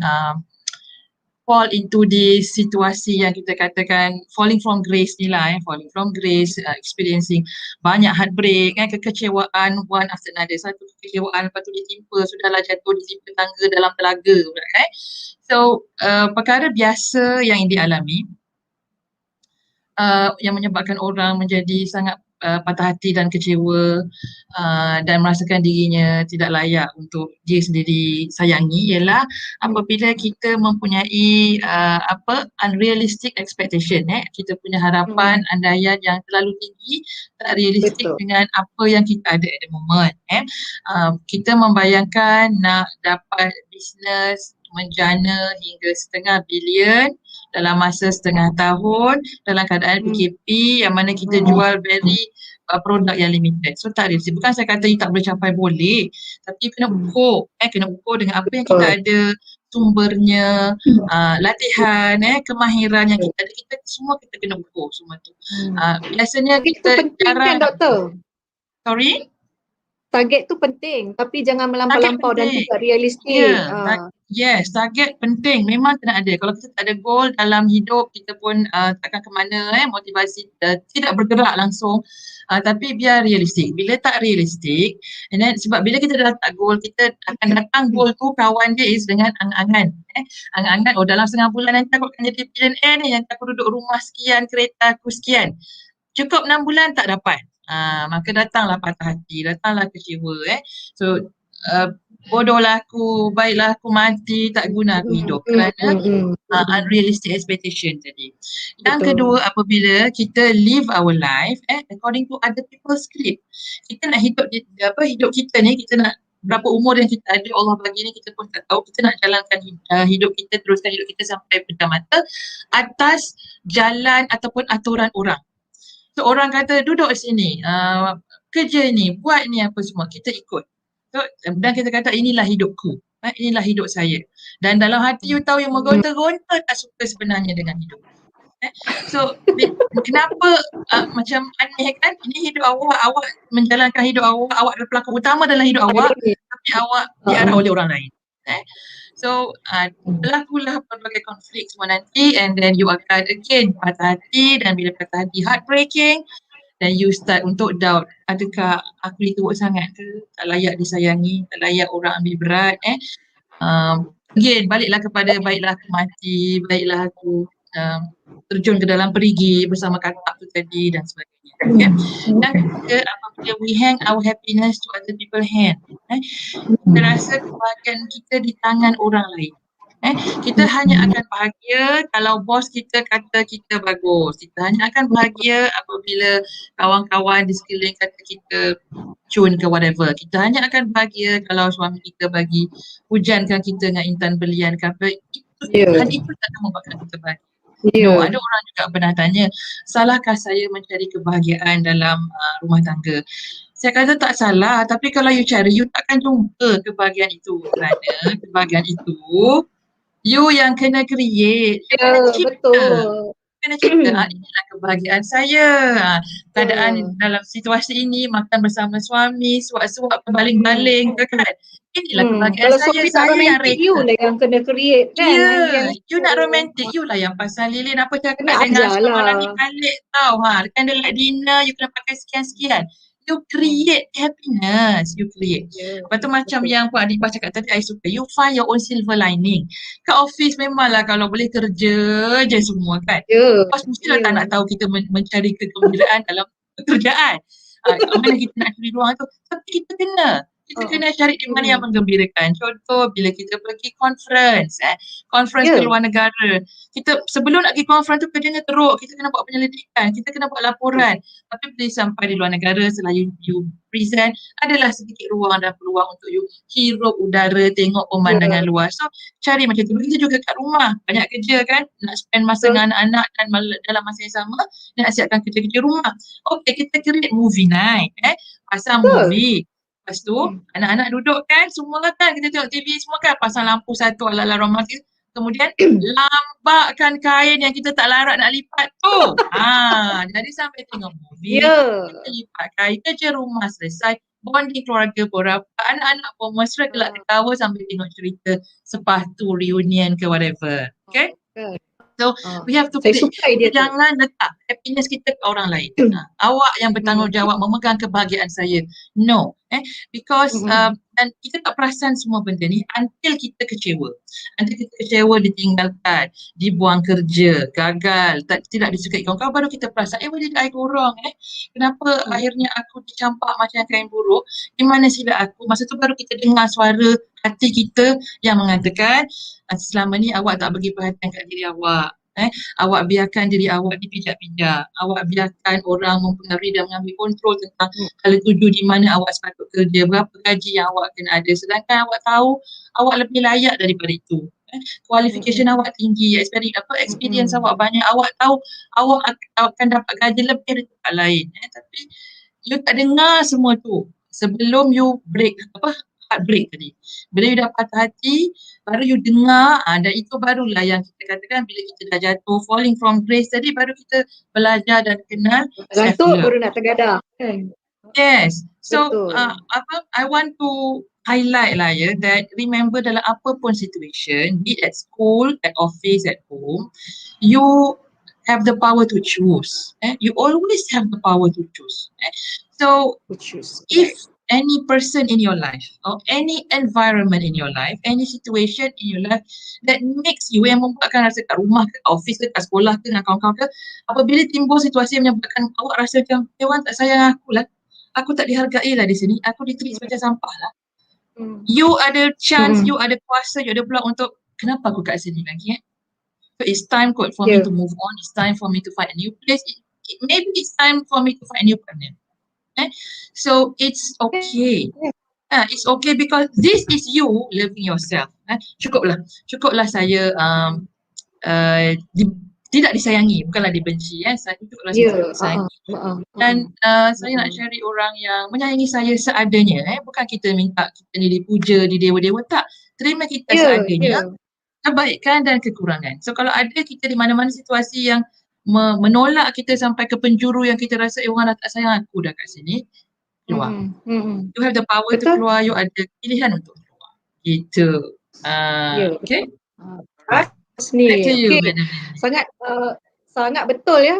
fall into this situasi yang kita katakan falling from grace ni lah, falling from grace, experiencing banyak heartbreak, kekecewaan one after another. Satu kekecewaan, lepas tu ditimpa, sudahlah jatuh ditimpa tangga dalam telaga pula kan. So perkara biasa yang dialami yang menyebabkan orang menjadi sangat patah hati dan kecewa dan merasakan dirinya tidak layak untuk dia sendiri sayangi ialah apabila kita mempunyai unrealistic expectation, kita punya harapan andaian yang terlalu tinggi, tak realistik dengan apa yang kita ada at the moment. Kita membayangkan nak dapat bisnes menjana hingga setengah bilion dalam masa setengah tahun dalam keadaan PKP yang mana kita jual very produk yang limited. So tak realistik. Bukan saya kata you tak boleh capai, boleh. Tapi kena ukur. Kena ukur dengan apa yang kita ada, sumbernya, latihan, kemahiran yang kita ada. Kita semua kita kena ukur semua tu. Biasanya Target tu kita penting kan doktor? Sorry? Target tu penting tapi jangan melampau-lampau dan penting. tidak realistik. Yes, target penting. Memang kena ada. Kalau kita tak ada goal dalam hidup, kita pun takkan ke mana, motivasi tidak bergerak langsung. Tapi biar realistik. Bila tak realistik, and then, sebab bila kita dah letak goal, kita akan datang goal tu kawan dia is dengan angan-angan. Angan-angan, dalam setengah bulan nanti aku akan jadi billionaire ni, nanti aku duduk rumah sekian, kereta aku sekian. Cukup 6 bulan tak dapat. Maka datanglah patah hati, datanglah kecewa. So bodohlah aku, baiklah aku mati, tak guna aku hidup kerana unrealistic expectation tadi. Yang kedua, apabila kita live our life according to other people's script. Kita nak hidup hidup kita ni, kita nak berapa umur yang kita ada, Allah bagi ni kita pun tak tahu. Kita nak jalankan hidup kita, teruskan hidup kita sampai pejam mata atas jalan ataupun aturan orang. So orang kata duduk sini, kerja ni, buat ni apa semua, kita ikut. So, dan kita kata inilah hidupku, inilah hidup saya. Dan dalam hati you tahu yang menggonta-gonta tak suka sebenarnya dengan hidup. So kenapa macam aneh kan, ini hidup awak menjalankan hidup awak adalah pelakon utama dalam hidup awak, tapi awak diarah oleh orang lain. So berlakulah berbagai konflik semua nanti, and then you akan again patah hati, dan bila patah hati heartbreaking, then you start untuk doubt, adakah aku ni teruk sangat ke, tak layak disayangi, tak layak orang ambil berat. Again baliklah kepada baiklah aku mati, baiklah aku terjun ke dalam perigi bersama katak tu tadi dan sebagainya. Dan ketiga, apabila we hang our happiness to other people's hand, kita rasa kebahagiaan kita di tangan orang lain. Kita hanya akan bahagia kalau bos kita kata kita bagus. Kita hanya akan bahagia apabila kawan-kawan di sekeliling kata kita cun ke whatever. Kita hanya akan bahagia kalau suami kita bagi hujankan kita dengan intan belian ke apa. Dan itu tak akan membuatkan kita bahagia. No, ada orang juga pernah tanya, salahkah saya mencari kebahagiaan dalam rumah tangga? Saya kata tak salah, tapi kalau you cari, you takkan jumpa kebahagiaan itu. Kerana kebahagiaan itu you yang kena create, you kena cipta. Kena cipta, inilah kebahagiaan saya. Keadaan dalam situasi ini, makan bersama suami, suap-suap berbaling-baling kan. Inilah kebahagiaan kalau saya. suami tak romantik, you lah yang kena create kan. You nak romantik, you lah yang pasal lilin apa cakap dengan semalam ni balik tau. Candlelight dinner, you kena pakai sekian-sekian. You create happiness, you create. Lepas tu macam yang Puan Adibah cakap tadi, I suka. You find your own silver lining. Kat office memanglah kalau boleh kerja je semua kan. Bos mestilah tak nak tahu kita mencari kegembiraan dalam pekerjaan. Mana kita nak cari ruang tu. Tapi kita kena cari di mana yang menggembirakan. Contoh bila kita pergi conference, conference ke luar negara. Kita sebelum nak pergi conference tu kerjanya teruk, kita kena buat penyelidikan, kita kena buat laporan. Tapi bila sampai di luar negara, setelah you present, adalah sedikit ruang dan peluang untuk you hirup udara, tengok pemandangan luar. So cari macam tu. Begitu juga kat rumah, banyak kerja kan, nak spend masa dengan anak-anak dan dalam masa yang sama nak siapkan kerja-kerja rumah. Okay, kita create movie night, pasang movie. Lepas tu anak-anak duduk kan, semua kan kita tengok TV semua kan, pasang lampu satu ala-ala romantis. Kemudian lambakkan kain yang kita tak larat nak lipat tu. Jadi sampai tengok movie, kita lipat kain, kerja rumah selesai, bonding keluarga pun rapat, anak-anak pun mesra gelak ketawa sambil tengok cerita sepatu reunion ke whatever. Okay? So we have to jangan letak happiness kita ke orang lain. Awak yang bertanggungjawab memegang kebahagiaan saya. No. Because dan kita tak perasan semua benda ni until kita kecewa. Until kita kecewa, ditinggalkan, dibuang kerja, gagal, tidak disukai kawan-kawan, baru kita perasan, what did I go wrong? Kenapa akhirnya aku dicampak macam kain buruk? Di mana silap aku? Masa tu baru kita dengar suara hati kita yang mengatakan, selama ni awak tak bagi perhatian kat diri awak. Awak biarkan diri awak dipijak-pijak. Awak biarkan orang mempengaruhi dan mengambil kontrol tentang kala tuju di mana awak sepatut kerja, berapa gaji yang awak kena ada. Sedangkan awak tahu awak lebih layak daripada itu. Qualification awak tinggi, experience awak banyak, awak tahu awak akan dapat gaji lebih dari tempat lain. Tapi you tak dengar semua tu sebelum you heartbreak tadi. Bila you dah patah hati, baru you dengar, dan itu barulah yang kita katakan bila kita dah jatuh, falling from grace tadi, baru kita belajar dan kenal Gantuk self-love. baru nak tergadah kan. Yes. So Betul. I want to highlight lah ya that remember dalam apa pun situation, be it at school, at office, at home, you have the power to choose. You always have the power to choose. So Which is if any person in your life or any environment in your life, any situation in your life that makes you, yang membuatkan rasa kat rumah, kat office ke, kat sekolah ke, dengan kawan-kawan ke, apabila timbul situasi yang menyebabkan awak rasa macam Dewan tak sayang aku lah, aku tak dihargai lah di sini, aku di-treat macam sampah lah. You ada chance, you ada kuasa, you ada peluang untuk kenapa aku kat sini lagi So it's time kot for me to move on, it's time for me to find a new place, maybe it's time for me to find a new partner. So it's okay. It's okay because this is you loving yourself. Cukuplah saya tidak disayangi, bukanlah dibenci. Saya cukuplah saya disayangi. Dan saya nak cari orang yang menyayangi saya seadanya. Bukan kita minta kita ni dipuja, didewa-dewa, tak. Terima kita seadanya, kebaikan dan kekurangan. So kalau ada kita di mana-mana situasi yang menolak kita sampai ke penjuru yang kita rasa orang dah tak sayang aku dah kat sini, keluar. You have the power to keluar, you ada pilihan untuk keluar. Gitu. Okay. Back to you, Madam. Sangat betul ya.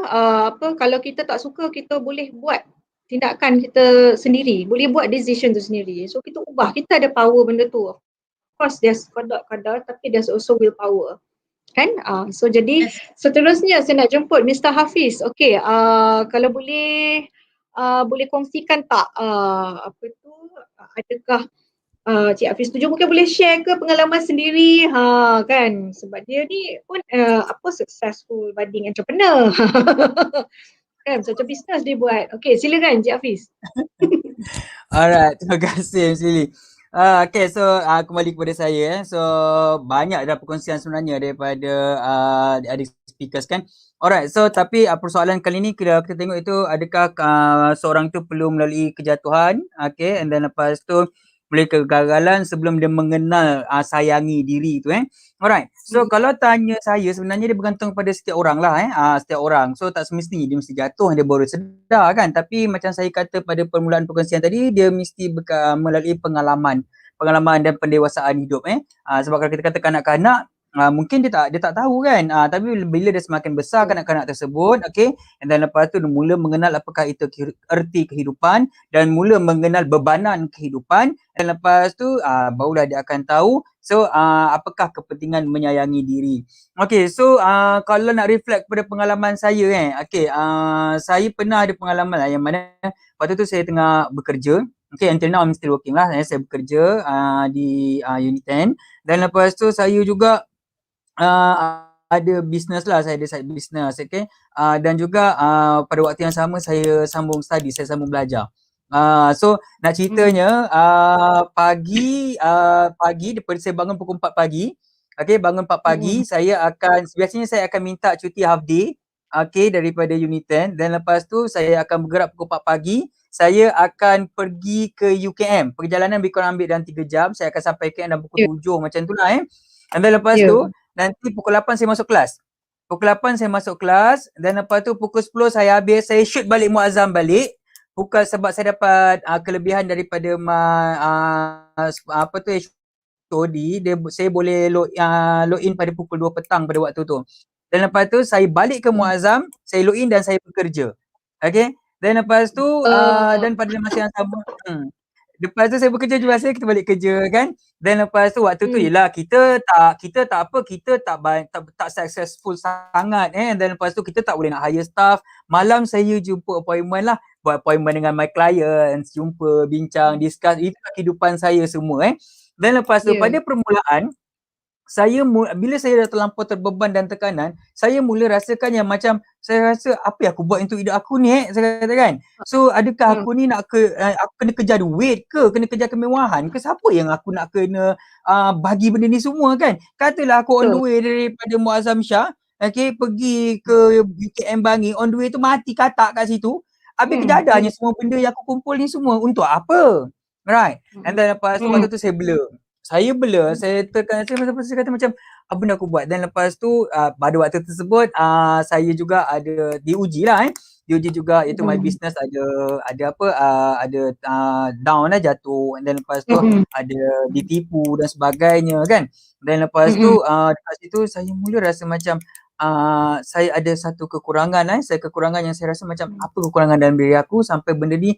Kalau kita tak suka, kita boleh buat tindakan kita sendiri, boleh buat decision tu sendiri. So kita ubah, kita ada power benda tu. Of course there's kadar, tapi there's also willpower. Kan? So jadi seterusnya saya nak jemput Mr. Hafiz. Okay, kalau boleh kongsikan tak adakah Cik Hafiz setuju, mungkin boleh share ke pengalaman sendiri kan, sebab dia ni pun successful budding entrepreneur kan, macam bisnes dia buat. Okay, silakan Cik Hafiz. Alright, terima kasih Ms. Lily. Okay, so kembali kepada saya. So banyak dah perkongsian sebenarnya daripada adik speakers kan. Alright, so tapi persoalan kali ni kita tengok itu adakah seorang tu perlu melalui kejatuhan, okay, and then lepas tu boleh kegagalan sebelum dia mengenal sayangi diri tu Alright, so kalau tanya saya sebenarnya dia bergantung pada setiap orang lah setiap orang. So tak semestinya dia mesti jatuh dia baru sedar kan, tapi macam saya kata pada permulaan perkongsian tadi, dia mesti melalui pengalaman dan pendewasaan hidup sebab kalau kita kata kanak-kanak, mungkin dia tak tahu kan, tapi bila dia semakin besar kanak-kanak tersebut, okay, and then lepas tu dia mula mengenal apakah itu erti kehidupan dan mula mengenal bebanan kehidupan, dan lepas tu barulah dia akan tahu apakah kepentingan menyayangi diri. Okay, so kalau nak reflect pada pengalaman saya okay, saya pernah ada pengalaman lah yang mana waktu tu saya tengah bekerja. Okay, until now I'm still working lah. Saya bekerja di Unit 10, dan lepas tu saya juga ada business lah, saya ada side business, okay, dan juga pada waktu yang sama saya sambung study, saya sambung belajar. So nak ceritanya pagi daripada saya bangun pukul 4 pagi, okay, bangun 4 pagi, biasanya saya akan minta cuti half day, okay, daripada Unit 10, dan lepas tu saya akan bergerak pukul 4 pagi, saya akan pergi ke UKM, perjalanan lebih kurang ambil dalam 3 jam, saya akan sampai ke dalam pukul 7 macam tu lah and then lepas tu nanti pukul 8 saya masuk kelas. Pukul 8 saya masuk kelas, dan lepas tu pukul 10 saya habis, saya shoot balik muazzam balik. Sebab saya dapat kelebihan daripada HOD, saya boleh log in pada pukul 2 petang pada waktu tu. Dan lepas tu saya balik ke muazzam, saya log in dan saya bekerja. Okay? Dan lepas tu dan pada masa yang sama lepas tu saya bekerja juga, kita balik kerja kan. Dan lepas tu waktu tu yelah kita tak successful sangat dan lepas tu kita tak boleh nak hire staff. Malam saya jumpa appointment lah, buat appointment dengan my clients, jumpa, bincang, discuss, itu kehidupan saya semua Dan lepas tu pada permulaan bila saya dah terlampau terbeban dan tekanan, saya mula rasakan yang macam saya rasa apa yang aku buat untuk hidup aku ni saya kata kan. So adakah aku ni aku kena kejar duit ke, kena kejar kemewahan ke, siapa yang aku nak kena bagi benda ni semua kan. Katalah aku on the way daripada Muazzam Shah, okay, pergi ke UKM Bangi, on the way tu mati katak kat situ. Habis kejadahnya semua benda yang aku kumpul ni semua untuk apa? Right. And then lepas tu waktu tu saya blur. Saya tekan, saya kata macam apa benda aku buat. Dan lepas tu pada waktu tersebut saya juga ada diuji lah diuji juga, iaitu my business ada down lah, jatuh. Dan lepas tu ada ditipu dan sebagainya kan. Dan lepas tu dekat situ saya mula rasa macam saya ada satu kekurangan kekurangan yang saya rasa macam apa kekurangan dalam diri aku sampai benda ni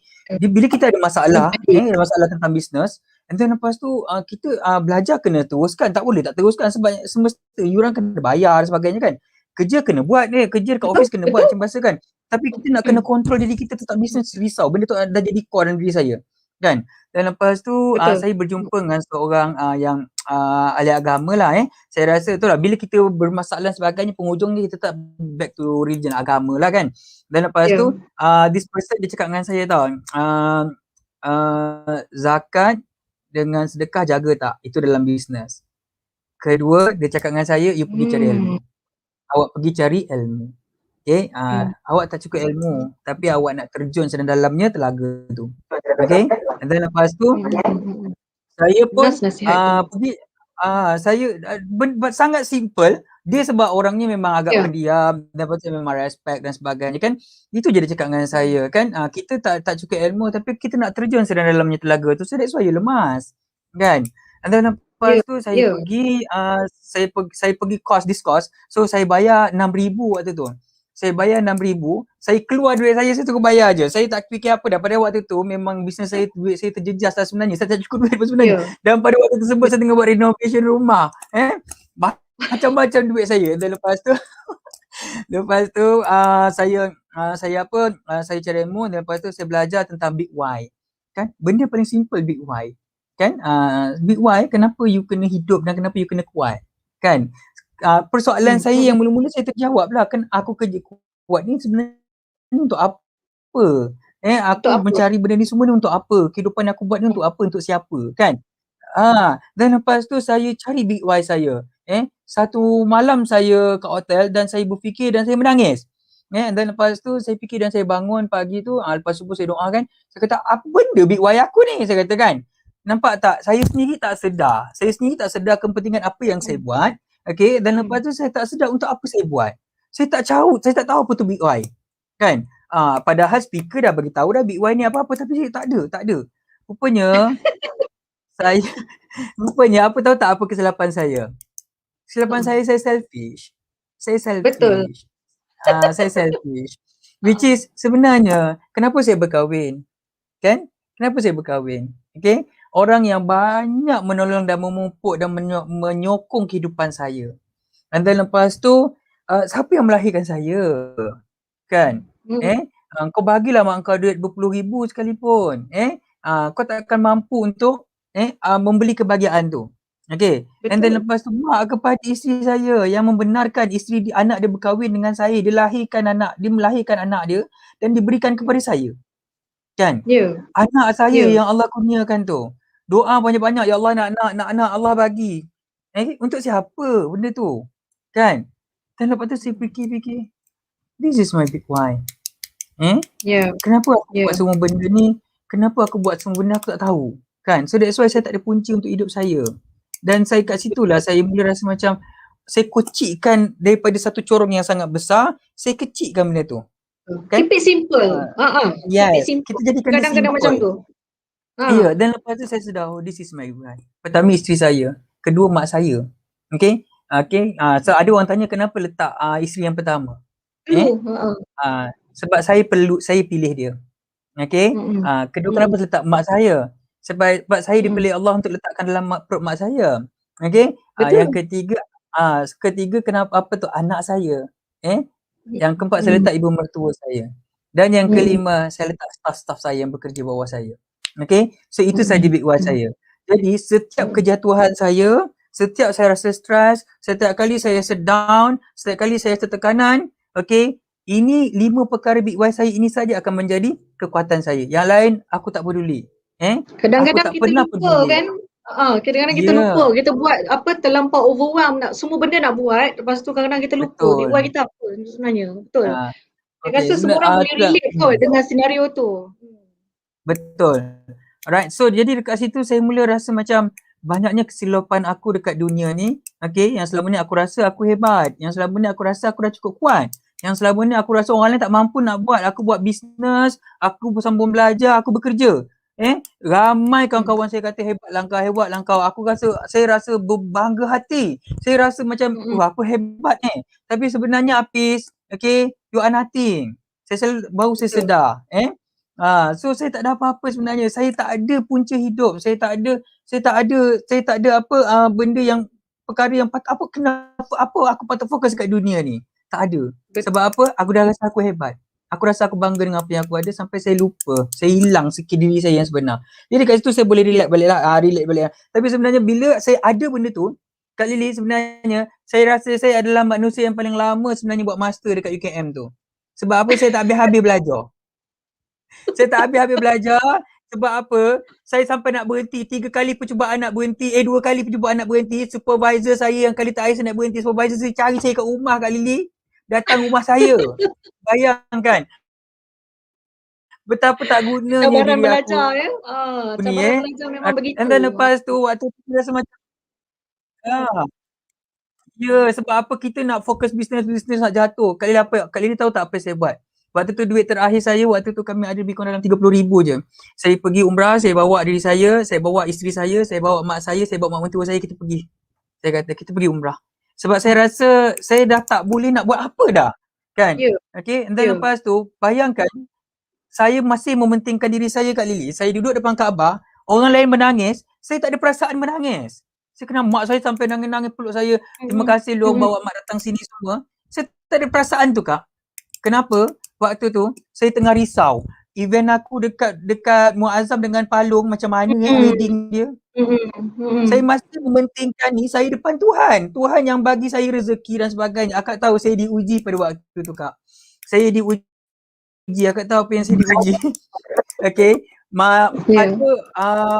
bila kita ada masalah ada masalah tentang bisnes. And then lepas tu kita belajar kena teruskan, tak boleh tak teruskan sebab semesta yuran kena bayar dan sebagainya kan. Kerja kena buat kerja dekat office kena buat macam biasa kan. Tapi kita nak kena kontrol diri kita tentang bisnes, risau. Benda tu dah jadi core dalam diri saya kan. Dan lepas tu saya berjumpa dengan seorang yang ahli agama lah Saya rasa tu lah, bila kita bermasalah sebagainya, penghujungnya kita tetap back to religion, agama lah kan. Dan lepas tu this person dia cakap dengan saya tau, zakat dengan sedekah jaga tak? Itu dalam bisnes. Kedua, dia cakap dengan saya, you pergi cari ilmu. Awak pergi cari ilmu. Okay, awak tak cukup ilmu, tapi awak nak terjun sedalam-dalamnya telaga tu. Okay, dan lepas tu, saya pun pergi, sangat simple. Dia sebab orangnya memang agak pendiam, dan lepas tu memang respect dan sebagainya kan. Itu je dia cakap dengan saya kan. Kita tak cukup ilmu, tapi kita nak terjun sedalam-dalamnya telaga tu. So that's why you lemas kan. Dan lepas tu saya pergi, saya pergi course. So saya bayar 6,000 waktu tu. Saya bayar 6,000, saya keluar duit saya terus bayar je. Saya tak fikir apa dah. Pada waktu tu memang bisnes saya, duit saya terjejas lah sebenarnya. Saya tak cukup duit pun sebenarnya. Dan pada waktu tersebut saya tengah buat renovation rumah. Macam-macam duit saya. Dan lepas tu saya cari ilmu. Dan lepas tu saya belajar tentang Big Why. Kan? Benda paling simple Big Why. Kan? Big Why, kenapa you kena hidup dan kenapa you kena kuat. Kan? Persoalan saya yang mula-mula saya terjawab lah, kan aku kerja kuat ni sebenarnya untuk apa? Aku mencari benda ni semua ni untuk apa? Kehidupan aku buat ni untuk apa? Untuk siapa? Kan? Dan lepas tu saya cari Big Why saya. Satu malam saya kat hotel dan saya berfikir dan saya menangis. Dan lepas tu saya fikir dan saya bangun pagi tu, lepas subuh saya doa kan. Saya kata, apa benda Big Why aku ni? Saya kata kan. Nampak tak? Saya sendiri tak sedar kepentingan apa yang saya buat. Okay, dan lepas tu saya tak sedar untuk apa saya buat. Saya tak tahu apa tu Big Why. Kan? Padahal speaker dah bagi tahu dah Big Why ni apa-apa, tapi saya tak ada. Rupanya apa tahu tak apa kesilapan saya? Kesilapan saya selfish. Betul. Saya selfish. Which is sebenarnya kenapa saya berkahwin? Kan? Kenapa saya berkahwin? Okay? Orang yang banyak menolong dan memupuk dan menyokong kehidupan saya. Dan lepas tu, siapa yang melahirkan saya? Kan? Kau bagilah mak kau duit berpuluh-ribu sekalipun. Kau tak akan mampu untuk membeli kebahagiaan tu. Okay. And then lepas tu, mak kepada isteri saya yang membenarkan anak dia berkahwin dengan saya. Dia melahirkan anak dia dan diberikan kepada saya. Kan? Anak saya yang Allah kurniakan tu. Doa banyak-banyak, ya Allah nak anak Allah bagi. Untuk siapa benda tu? Kan? Dan lepas tu saya fikir, this is my Big Why. Kenapa aku buat semua benda ni? Kenapa aku buat semua benda aku tak tahu? Kan? So that's why saya tak ada punci untuk hidup saya. Dan saya kat situlah saya mula rasa macam saya kecilkan daripada satu corong yang sangat besar, saya kecilkan benda tu. Kan? Keep it simple. Yes. Kita jadikan kadang-kadang macam tu. Ya, dan lepas tu saya sedar, this is my why. Pertama isteri saya, kedua mak saya. Okay. So ada orang tanya kenapa letak isteri yang pertama. Sebab saya pilih dia. Okay. Kedua kenapa letak mak saya? Sebab saya dipilih Allah untuk letakkan dalam perut mak saya. Okay. Yang ketiga kenapa apa tu anak saya. Yang keempat saya letak ibu mertua saya. Dan yang kelima saya letak staff saya yang bekerja bawah saya. Okay, so itu saja Big Why saya. Jadi setiap kejatuhan saya, setiap saya rasa stres, setiap kali saya rasa down, setiap kali saya rasa tekanan, okay, ini 5 perkara big why saya ini saja akan menjadi kekuatan saya. Yang lain aku tak peduli. Aku Kadang-kadang tak kita pernah lupa peduli. kan. Kadang-kadang kita Ya, lupa, kita buat apa terlampau overwhelm, nak semua benda nak buat, lepas tu kadang-kadang kita lupa big why betul. kita apa sebenarnya. Betul. Saya Okay, rasa semua orang boleh tu lah. relate kot dengan senario tu. Betul. Alright, so jadi dekat situ saya mula rasa macam banyaknya kesilapan aku dekat dunia ni. Okay, yang selama ni aku rasa aku hebat. Yang selama ni aku rasa aku dah cukup kuat. Yang selama ni aku rasa orang lain tak mampu nak buat. Aku buat bisnes, aku bersambung belajar, aku bekerja. Ramai kawan-kawan saya kata hebat lah kau. Saya rasa berbangga hati. Saya rasa macam, aku hebat ni. Tapi sebenarnya Hafiz, okay, you are nothing. Baru saya sedar. So saya tak ada apa-apa sebenarnya. Saya tak ada punca hidup. Saya tak ada apa benda yang perkara yang kenapa aku patut fokus kat dunia ni. Tak ada. Sebab apa? Aku dah rasa aku hebat. Aku rasa aku bangga dengan apa yang aku ada sampai saya lupa. Saya hilang sikit diri saya yang sebenar. Jadi kat situ saya boleh relate balik lah. Tapi sebenarnya bila saya ada benda tu, Kak Lily, sebenarnya saya rasa saya adalah manusia yang paling lama sebenarnya buat master dekat UKM tu. Sebab apa? Saya tak habis-habis belajar. Saya tak habis-habis belajar. Sebab apa? Saya sampai nak berhenti. 3 kali percubaan nak berhenti. 2 kali percubaan nak berhenti. Supervisor saya yang kali terakhir saya nak berhenti. Supervisor saya cari saya kat rumah Kak Lily. Datang rumah saya. Bayangkan. Betapa tak gunanya Cabaran diri aku belajar ya. ni Cabaran belajar memang begitu. Dan lepas tu waktu tu rasa macam sebab apa kita nak fokus bisnes nak jatuh. Kak Lily tahu tak apa saya buat? Waktu tu duit terakhir saya, waktu tu kami ada lebih kurang dalam 30,000 je. Saya pergi umrah, saya bawa diri saya bawa isteri saya bawa mak saya bawa mak mentua saya, kita pergi. Saya kata kita pergi umrah. Sebab saya rasa saya dah tak boleh nak buat apa dah. Kan? Okay, and then lepas tu bayangkan saya masih mementingkan diri saya Kak Lily. Saya duduk depan Kaabah, orang lain menangis, saya tak ada perasaan menangis. Saya kenal mak saya sampai nangis-nangis peluk saya. Terima kasih lu bawa mak datang sini semua. Saya tak ada perasaan tu Kak. Kenapa? Waktu tu saya tengah risau. Event aku dekat Muazzam dengan Palung macam mana wedding dia. Saya masih mementingkan ni saya depan Tuhan. Tuhan yang bagi saya rezeki dan sebagainya. Akak tahu saya diuji pada waktu tu Kak. Saya diuji. Akak tahu apa yang saya diuji. Okay. Pada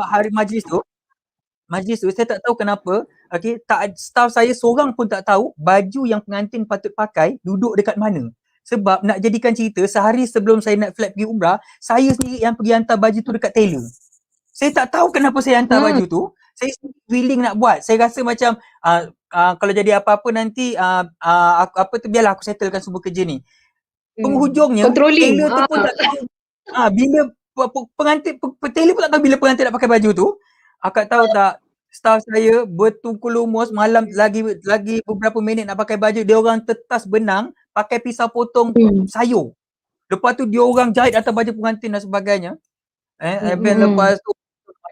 hari majlis tu saya tak tahu kenapa, okay, staff saya seorang pun tak tahu baju yang pengantin patut pakai duduk dekat mana. Sebab nak jadikan cerita, sehari sebelum saya nak flight pergi umrah, saya sendiri yang pergi hantar baju tu dekat tailor. Saya tak tahu kenapa saya hantar baju tu. Saya willing nak buat. Saya rasa macam kalau jadi apa-apa nanti biarlah aku settlekan semua kerja ni. Penghujungnya tailor tu pun tak tahu bila pengantin tailor pun tak tahu bila pengantin nak pakai baju tu. Akak tahu tak, staff saya bertungkul lumus malam lagi beberapa minit nak pakai baju, dia orang tetas benang pakai pisau potong sayur. Lepas tu dia orang jahit atas baju pengantin dan sebagainya. Lepas tu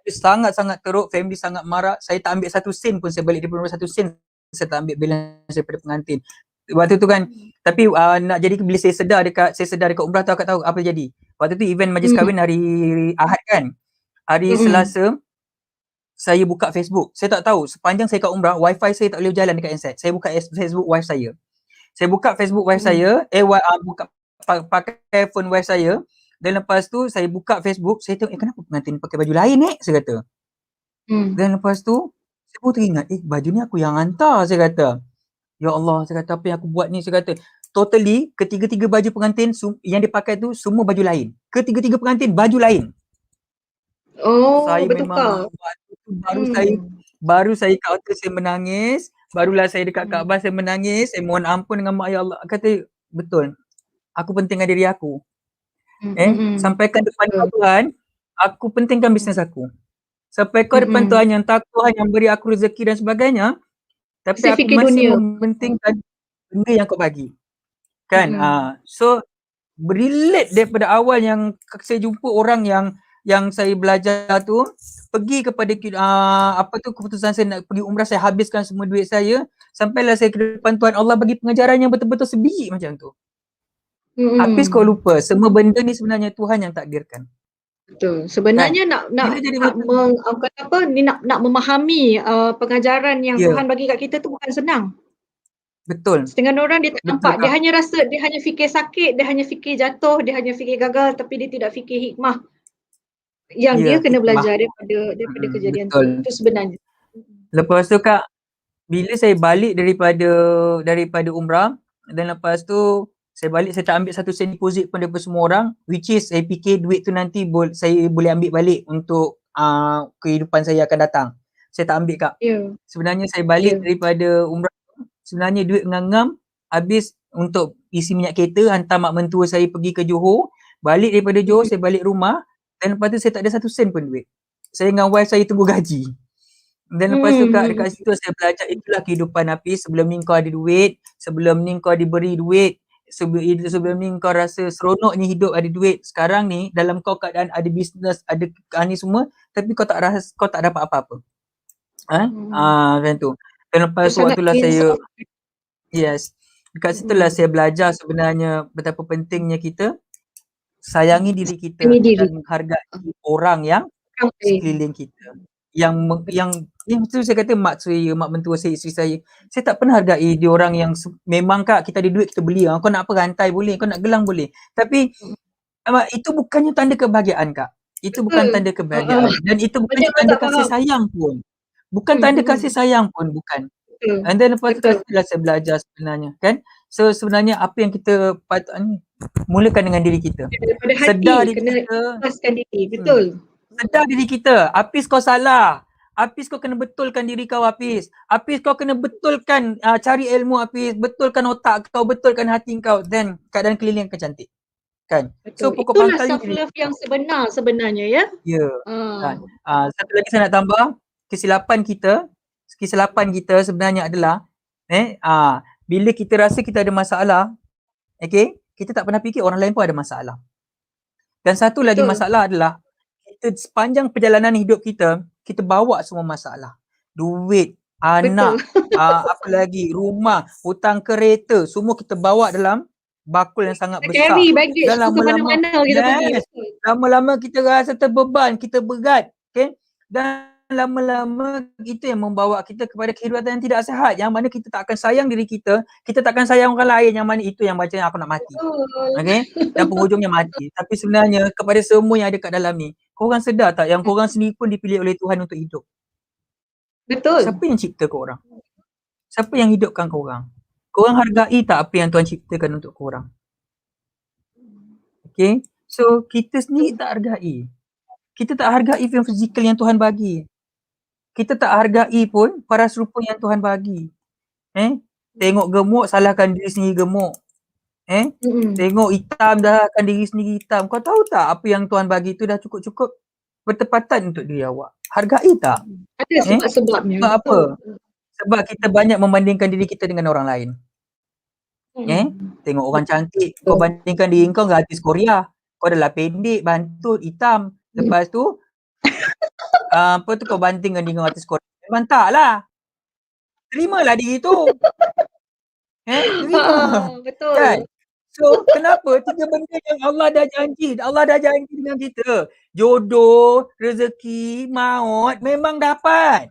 sangat-sangat teruk, family sangat marah. Saya tak ambil 1 sen pun, saya balik daripada 1 sen saya tak ambil balance daripada pengantin. Waktu tu kan, tapi nak jadi bila saya sedar dekat umrah tu, akak tahu apa jadi. Waktu tu event majlis kahwin hari Ahad kan. Hari Selasa saya buka Facebook. Saya tak tahu sepanjang saya kat umrah, wifi saya tak boleh berjalan dekat handset. Saya buka Facebook wifi saya. Saya buka Facebook wifi saya, buka pakai phone wifi saya. Dan lepas tu saya buka Facebook, saya tengok kenapa pengantin pakai baju lain saya kata. Dan lepas tu saya pun teringat, baju ni aku yang hantar, saya kata. Ya Allah, saya kata apa yang aku buat ni, saya kata. Totally ketiga-tiga baju pengantin yang dipakai tu semua baju lain. Ketiga-tiga pengantin baju lain. Saya betul memang baru saya kat hotel saya menangis, barulah saya dekat Kaabah saya menangis, saya mohon ampun dengan mak, ya Allah, kata betul. Aku pentingkan diri aku. Sampaikan depan Tuhan, aku pentingkan bisnes aku. Sampai kau depan Tuhan yang Tuhan yang beri aku rezeki dan sebagainya, tapi saya aku masih mementingkan benda yang kau bagi. Kan? So relate daripada awal yang saya jumpa orang yang saya belajar tu, pergi kepada keputusan saya nak pergi umrah, saya habiskan semua duit saya, sampailah saya ke depan Tuhan, Allah bagi pengajaran yang betul-betul sebiji macam tu. Hafiz kau lupa, semua benda ni sebenarnya Tuhan yang takdirkan. Betul. Sebenarnya nak Bila jadi nak macam kata apa ni, nak memahami pengajaran yang ya, Tuhan bagi kat kita tu bukan senang. betul. Setengah orang dia tak Betul nampak, dia Kak. hanya rasa, dia hanya fikir sakit, dia hanya fikir jatuh, dia hanya fikir gagal, tapi dia tidak fikir hikmah yang dia Ya, kena hikmah. belajar daripada kejadian tu. Betul. Itu sebenarnya. Lepas tu Kak, bila saya balik daripada umrah dan lepas tu saya balik, saya tak ambil satu sen deposit pun daripada semua orang, which is saya fikir duit tu nanti saya boleh ambil balik untuk kehidupan saya akan datang. Saya tak ambil Kak. Ya. Sebenarnya saya balik Ya. daripada umrah, sebenarnya duit ngam-ngam habis untuk isi minyak kereta, hantar mak mentua saya pergi ke Johor. Balik daripada Johor, saya balik rumah dan lepas tu saya tak ada satu sen pun duit. Saya dengan wife saya tunggu gaji. Dan lepas tu dekat situ saya belajar, itulah kehidupan Hafiz. Sebelum ni kau ada duit, sebelum ni kau diberi duit, sebelum ni kau rasa seronoknya hidup ada duit. Sekarang ni dalam kau keadaan ada bisnes, ada ni semua, tapi kau tak dapat apa-apa. Macam tu. Dan lepas tu Sangat waktulah hands saya, off. yes, dekat situlah saya belajar sebenarnya betapa pentingnya kita sayangi diri kita Sayangi diri. dan hargai orang yang Orang lain. sekeliling kita. Yang tu saya kata mak mentua saya, isteri saya tak pernah hargai dia orang yang memang Kak, kita ada duit kita beli. Kau nak apa, rantai boleh, kau nak gelang boleh. Tapi itu bukannya tanda kebahagiaan Kak. Itu bukan tanda kebahagiaan dan itu bukannya Banyak orang tanda tak kasih faham. sayang pun. Bukan tanda kasih sayang pun, bukan. And then lepas tu kat situlah saya belajar sebenarnya kan. So sebenarnya apa yang kita patut mulakan dengan diri kita. Daripada hati, Sedar diri kena kita. ikhlaskan diri. Betul. Sedar diri kita. Hafiz kau salah. Hafiz kau kena betulkan diri kau Hafiz. Hafiz kau kena betulkan cari ilmu Hafiz. Betulkan otak kau, betulkan hati kau. Then keadaan keliling akan cantik. Kan? Betul. So pokok Itulah pangkalnya self love yang sebenar sebenarnya ya. Ya. Kan? Satu lagi saya nak tambah, kesilapan kita sebenarnya adalah bila kita rasa kita ada masalah, okay, kita tak pernah fikir orang lain pun ada masalah. Dan satu lagi masalah adalah kita sepanjang perjalanan hidup kita bawa semua masalah. Duit, anak, apa lagi, rumah, hutang kereta, semua kita bawa dalam bakul yang sangat besar. Carry baggage Dan tu ke mana-mana kita pergi. Lama-lama kita rasa terbeban, kita berat, okay? Dan lama-lama itu yang membawa kita kepada kehidupan yang tidak sihat, yang mana kita tak akan sayang diri kita tak akan sayang orang lain, yang mana itu yang baca aku nak mati. Okay? Dan penghujungnya mati. Tapi sebenarnya kepada semua yang ada kat dalam ni, korang sedar tak yang korang sendiri pun dipilih oleh Tuhan untuk hidup? Betul. Siapa yang cipta korang? Siapa yang hidupkan korang? Korang hargai tak apa yang Tuhan ciptakan untuk korang? Okay? So kita sendiri tak hargai. Kita tak hargai film fizikal yang Tuhan bagi. Kita tak hargai pun paras rupa yang Tuhan bagi. Tengok gemuk, salahkan diri sendiri gemuk. Tengok hitam, salahkan diri sendiri hitam. Kau tahu tak apa yang Tuhan bagi tu dah cukup-cukup bertepatan untuk diri awak? Hargai tak? Ada sebab-sebabnya. Sebab apa? Sebab kita banyak membandingkan diri kita dengan orang lain. Tengok orang cantik, kau bandingkan diri kau dengan artis Korea. Kau adalah pendek, bantut, hitam. Lepas tu kau bandingkan dengan artis Korea. Memang tak lah. Terimalah diri tu. Terima. Betul. Kan? So kenapa 3 benda yang Allah dah janji dengan kita. Jodoh, rezeki, maut memang dapat.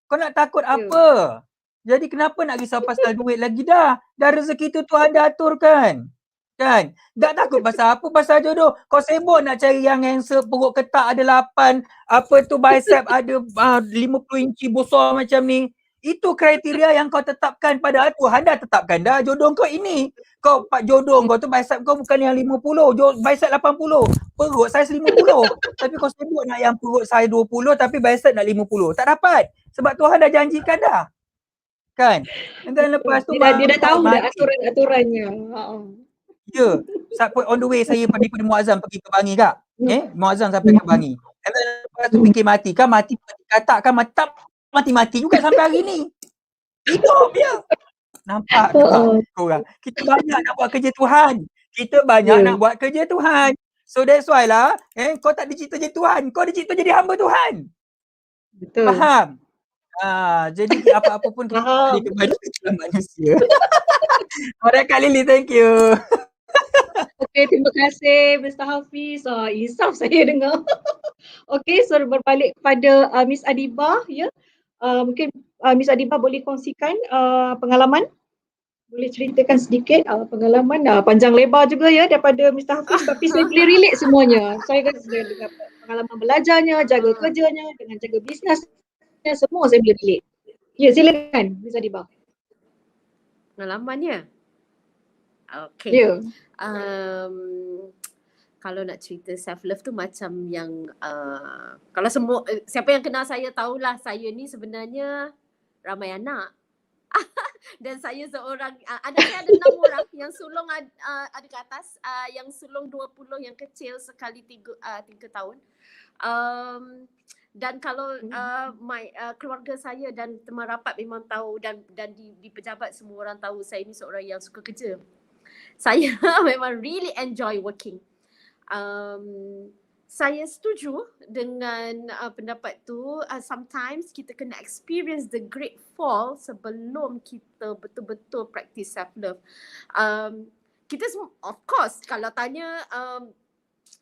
Kau nak takut apa? Jadi kenapa nak risau pasal duit lagi dah? Dah rezeki tu Tuhan dah aturkan. Kan? Tak takut pasal apa? Pasal jodoh. Kau sibuk nak cari yang handsome, perut ketak ada 8, bicep ada 50 inci besar macam ni. Itu kriteria yang kau tetapkan, padahal Tuhan dah tetapkan dah jodoh kau ini. Kau jodoh kau tu bicep kau bukan yang 50, bicep 80, perut saiz 50. Tapi kau sibuk nak yang perut saiz 20 tapi bicep nak 50. Tak dapat. Sebab Tuhan dah janjikan dah. Kan? Dan lepas tu dia dah tahu dah aturan-aturannya. Ya, on the way saya daripada Muazzam pergi ke Bangi Kak. Muazzam sampai ke Bangi. Dan lepas tu fikir mati kan, katakan mati juga sampai hari ni. Hidup dia. Nampak tak korang? Kita banyak nak buat kerja Tuhan. Nak buat kerja Tuhan. So that's why lah, kau tak dicipta jadi Tuhan, kau dicipta jadi hamba Tuhan. Betul. Faham? Jadi apa-apa pun kita kembali kepada manusia. Alright Kak Lily, thank you. Okay, terima kasih Mr. Hafiz. Insaf saya dengar. Okey, so berbalik kepada Miss Adiba ya. Mungkin Miss Adiba boleh kongsikan pengalaman, boleh ceritakan sedikit pengalaman panjang lebar juga ya daripada Mr. Hafiz, tapi saya boleh relate semuanya. Saya kan dengan pengalaman belajarnya, jaga kerjanya, dengan jaga bisnesnya, semua saya boleh relate. Ya, silakan Miss Adiba. Pengalamannya. Okay. Ya. Kalau nak cerita self love tu macam yang kalau semua siapa yang kenal saya tahulah saya ni sebenarnya ramai anak. Dan saya seorang anak saya ada 6 orang, yang sulung ada ke atas, yang sulung 20, yang kecil sekali 3 tahun. Dan kalau keluarga saya dan teman rapat memang tahu, dan di pejabat semua orang tahu saya ni seorang yang suka kerja. Saya memang really enjoy working. Saya setuju dengan pendapat tu. Sometimes kita kena experience the great fall sebelum kita betul-betul practice self love. Kita semua, of course, kalau tanya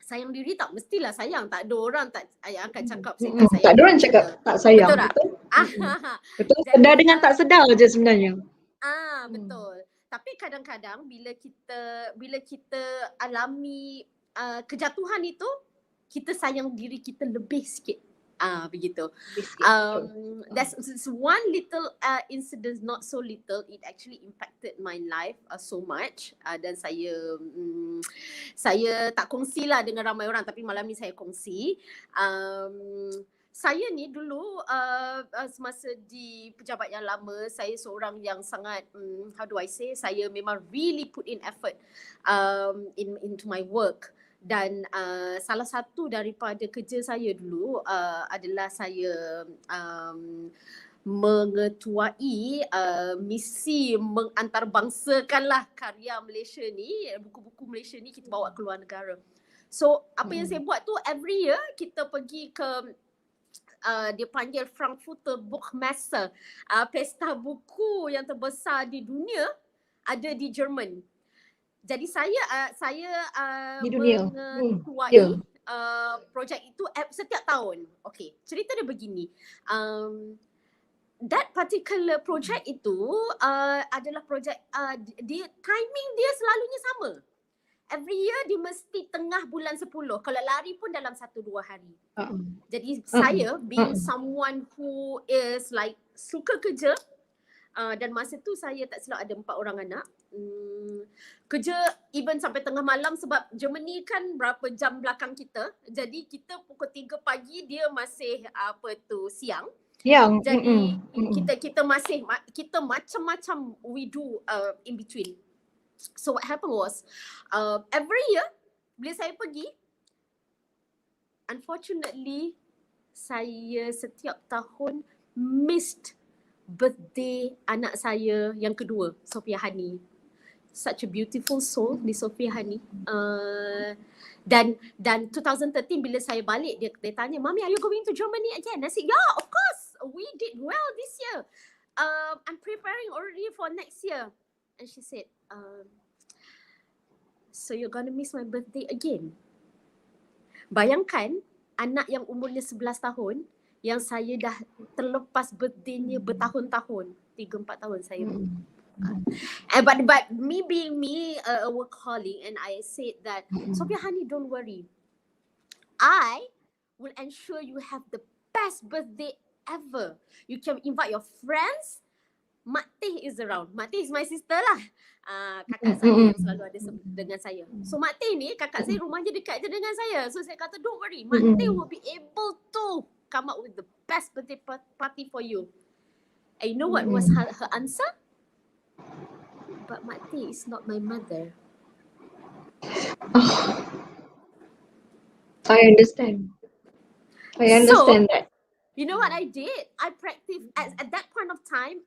sayang diri, tak mestilah sayang. Tak ada orang yang akan cakap saya tak sayang. Tak ada orang cakap tak sayang. Betul tak? Betul, sedar dengan tak sedar je sebenarnya. Betul. Tapi kadang-kadang bila kita alami kejatuhan itu, kita sayang diri kita lebih sikit. Begitu. That's one little incident, not so little. It actually impacted my life so much. Dan saya tak kongsilah dengan ramai orang, tapi malam ni saya kongsi. Saya ni dulu semasa di pejabat yang lama, saya seorang yang sangat how do I say, saya memang really put in effort into my work. Dan salah satu daripada kerja saya dulu adalah saya mengetuai misi mengantarabangsakanlah karya Malaysia ni, buku-buku Malaysia ni kita bawa ke luar negara. So apa yang saya buat tu, every year kita pergi ke dia panggil Frankfurter Buchmesse, pesta buku yang terbesar di dunia, ada di Jerman. Jadi saya mengetuai projek itu setiap tahun. Okay, cerita dia begini. That particular project itu adalah projek timing dia selalunya sama. Every year dia mesti tengah bulan 10. Kalau lari pun dalam 1-2 hari. Jadi saya being someone who is like suka kerja, dan masa tu saya tak silap ada 4 orang anak. Kerja even sampai tengah malam, sebab Germany kan berapa jam belakang kita. Jadi kita pukul 3 pagi, dia masih siang. Jadi kita macam-macam we do in between. So what happened was every year bila saya pergi, unfortunately saya setiap tahun missed birthday anak saya yang kedua, Sophia Hani. Such a beautiful soul ni Sophia Hani. Dan 2013 bila saya balik, dia tanya, "Mami, are you going to Germany again?" I said, "Yeah, of course. We did well this year. I'm preparing already for next year." And she said, "So you're gonna miss my birthday again?" Bayangkan anak yang umurnya 11 tahun yang saya dah terlepas birthday-nya bertahun-tahun, 3-4 tahun saya. But me being me, a workaholic, and I said that, "Sophia Hani, don't worry. I will ensure you have the best birthday ever. You can invite your friends. Mak Teh is around." Mak Teh is my sister lah. Kakak saya yang selalu ada dengan saya. So Mak Teh ni, kakak saya rumahnya dekat je dengan saya. So saya kata, "Don't worry, Mak Teh will be able to come up with the best birthday party for you." And you know what was her answer? "But Mak Teh is not my mother." I understand that. You know what I did? I practiced at that point of time.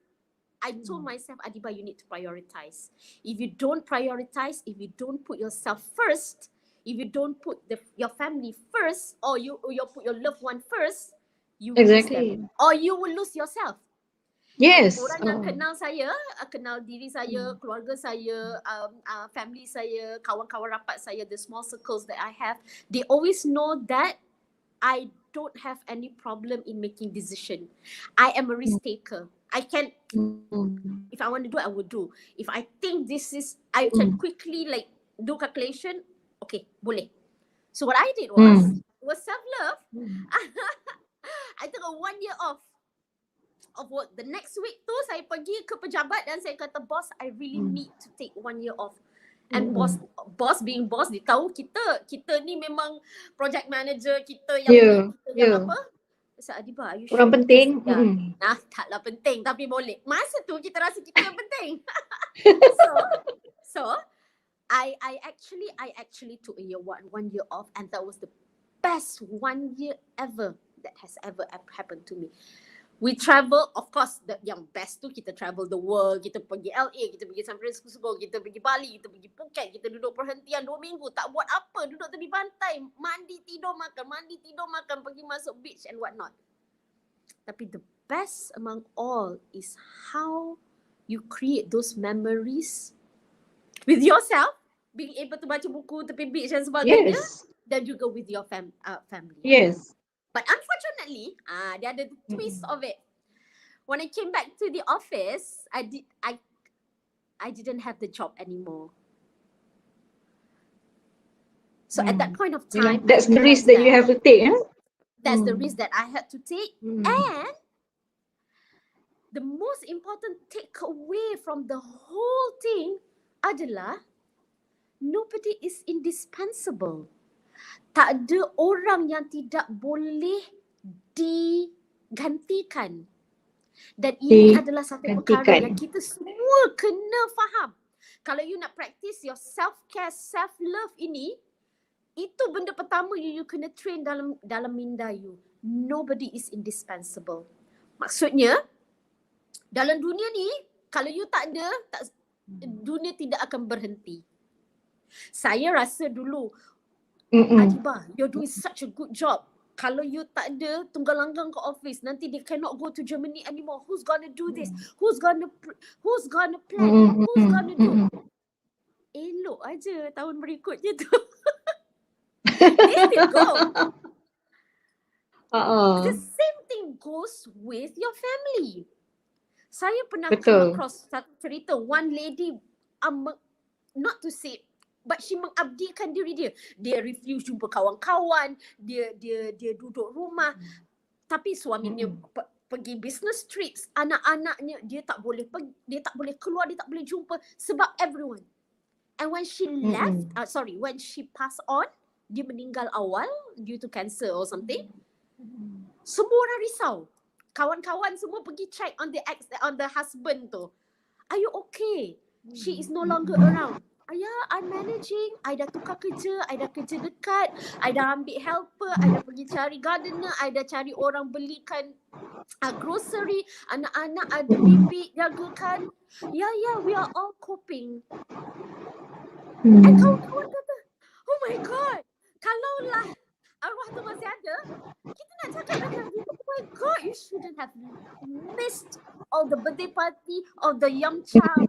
I told myself, "Adiba, you need to prioritize. If you don't prioritize, if you don't put yourself first, if you don't put your family first, or you put your loved one first, you will lose them, or you will lose yourself." Yes. Orang yang kenal saya, kenal diri saya, keluarga saya, family saya, kawan-kawan rapat saya, the small circles that I have, they always know that I don't have any problem in making decision. I am a risk taker. I can, if I want to do, I will do. If I think this is, I can quickly like do calculation. Okay, boleh. So what I did was self-love. I took a 1 year off of work. The next week tu saya pergi ke pejabat dan saya kata, boss, I really need to take 1 year off. And boss being boss, dia tahu kita ni memang project manager, kita yang yang apa? Saya Adiba, are you sure? Orang penting. Nah, taklah penting tapi boleh. Masa tu kita rasa kita yang penting. so I actually took a 1 year off, and that was the best 1 year ever that has ever happened to me. We travel, of course, yang best tu kita travel the world, kita pergi LA, kita pergi San Francisco, kita pergi Bali, kita pergi Phuket, kita duduk perhentian 2 minggu, tak buat apa, duduk tepi pantai, mandi, tidur, makan, pergi masuk beach and what not. Tapi the best among all is how you create those memories with yourself, being able to baca buku tepi beach dan sebagainya, dan juga with your family. Yes. But unfortunately, there ada the twist of it. When I came back to the office, I didn't have the job anymore. So at that point of time, that's the risk that you have to take. That's the risk that I had to take. And the most important takeaway from the whole thing adalah nobody is indispensable. Tak ada orang yang tidak boleh digantikan. Dan ini adalah satu perkara yang kita semua kena faham. Kalau you nak practice your self-care, self-love ini, itu benda pertama you kena train dalam minda you. Nobody is indispensable. Maksudnya, dalam dunia ni, kalau you tak ada, dunia tidak akan berhenti. Saya rasa dulu, Adiba, you're doing such a good job. Kalau you tak ada tunggal langgang ke office, nanti they cannot go to Germany anymore. Who's gonna do this? Who's gonna plan? Who's gonna do? Elok aja tahun berikutnya tu. They still go. The same thing goes with your family. Saya pernah come across satu cerita, one lady, not to say, but she mengabdikan diri dia. Dia refuse jumpa kawan-kawan, dia duduk rumah. Tapi suaminya pergi business trips, anak-anaknya dia tak boleh keluar, dia tak boleh jumpa sebab everyone. And when she left, when she passed on, dia meninggal awal due to cancer or something. Semua orang risau. Kawan-kawan semua pergi check on the husband tu. Are you okay? She is no longer around. Ayah, I'm managing. I dah tukar kerja. I dah kerja dekat. I dah ambil helper. I dah pergi cari gardener. I dah cari orang belikan grocery. Anak-anak ada bibik jagakan. Yeah, we are all coping. And kawan-kawan kata, oh my God, kalaulah arwah tu masih ada, kita nak cakap macam, oh my God, you shouldn't have missed all the birthday party, all the young child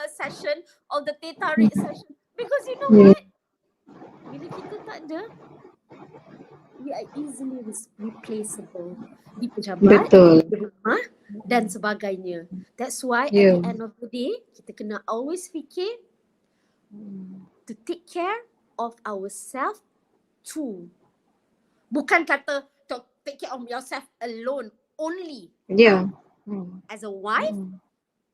session, all the teh tarik session. Because you know what? Bila kita tak ada, we are easily replaceable di pejabat, di rumah dan sebagainya. That's why at the end of the day, kita kena always fikir to take care of ourselves too. Bukan kata to take care of yourself alone only. As a wife,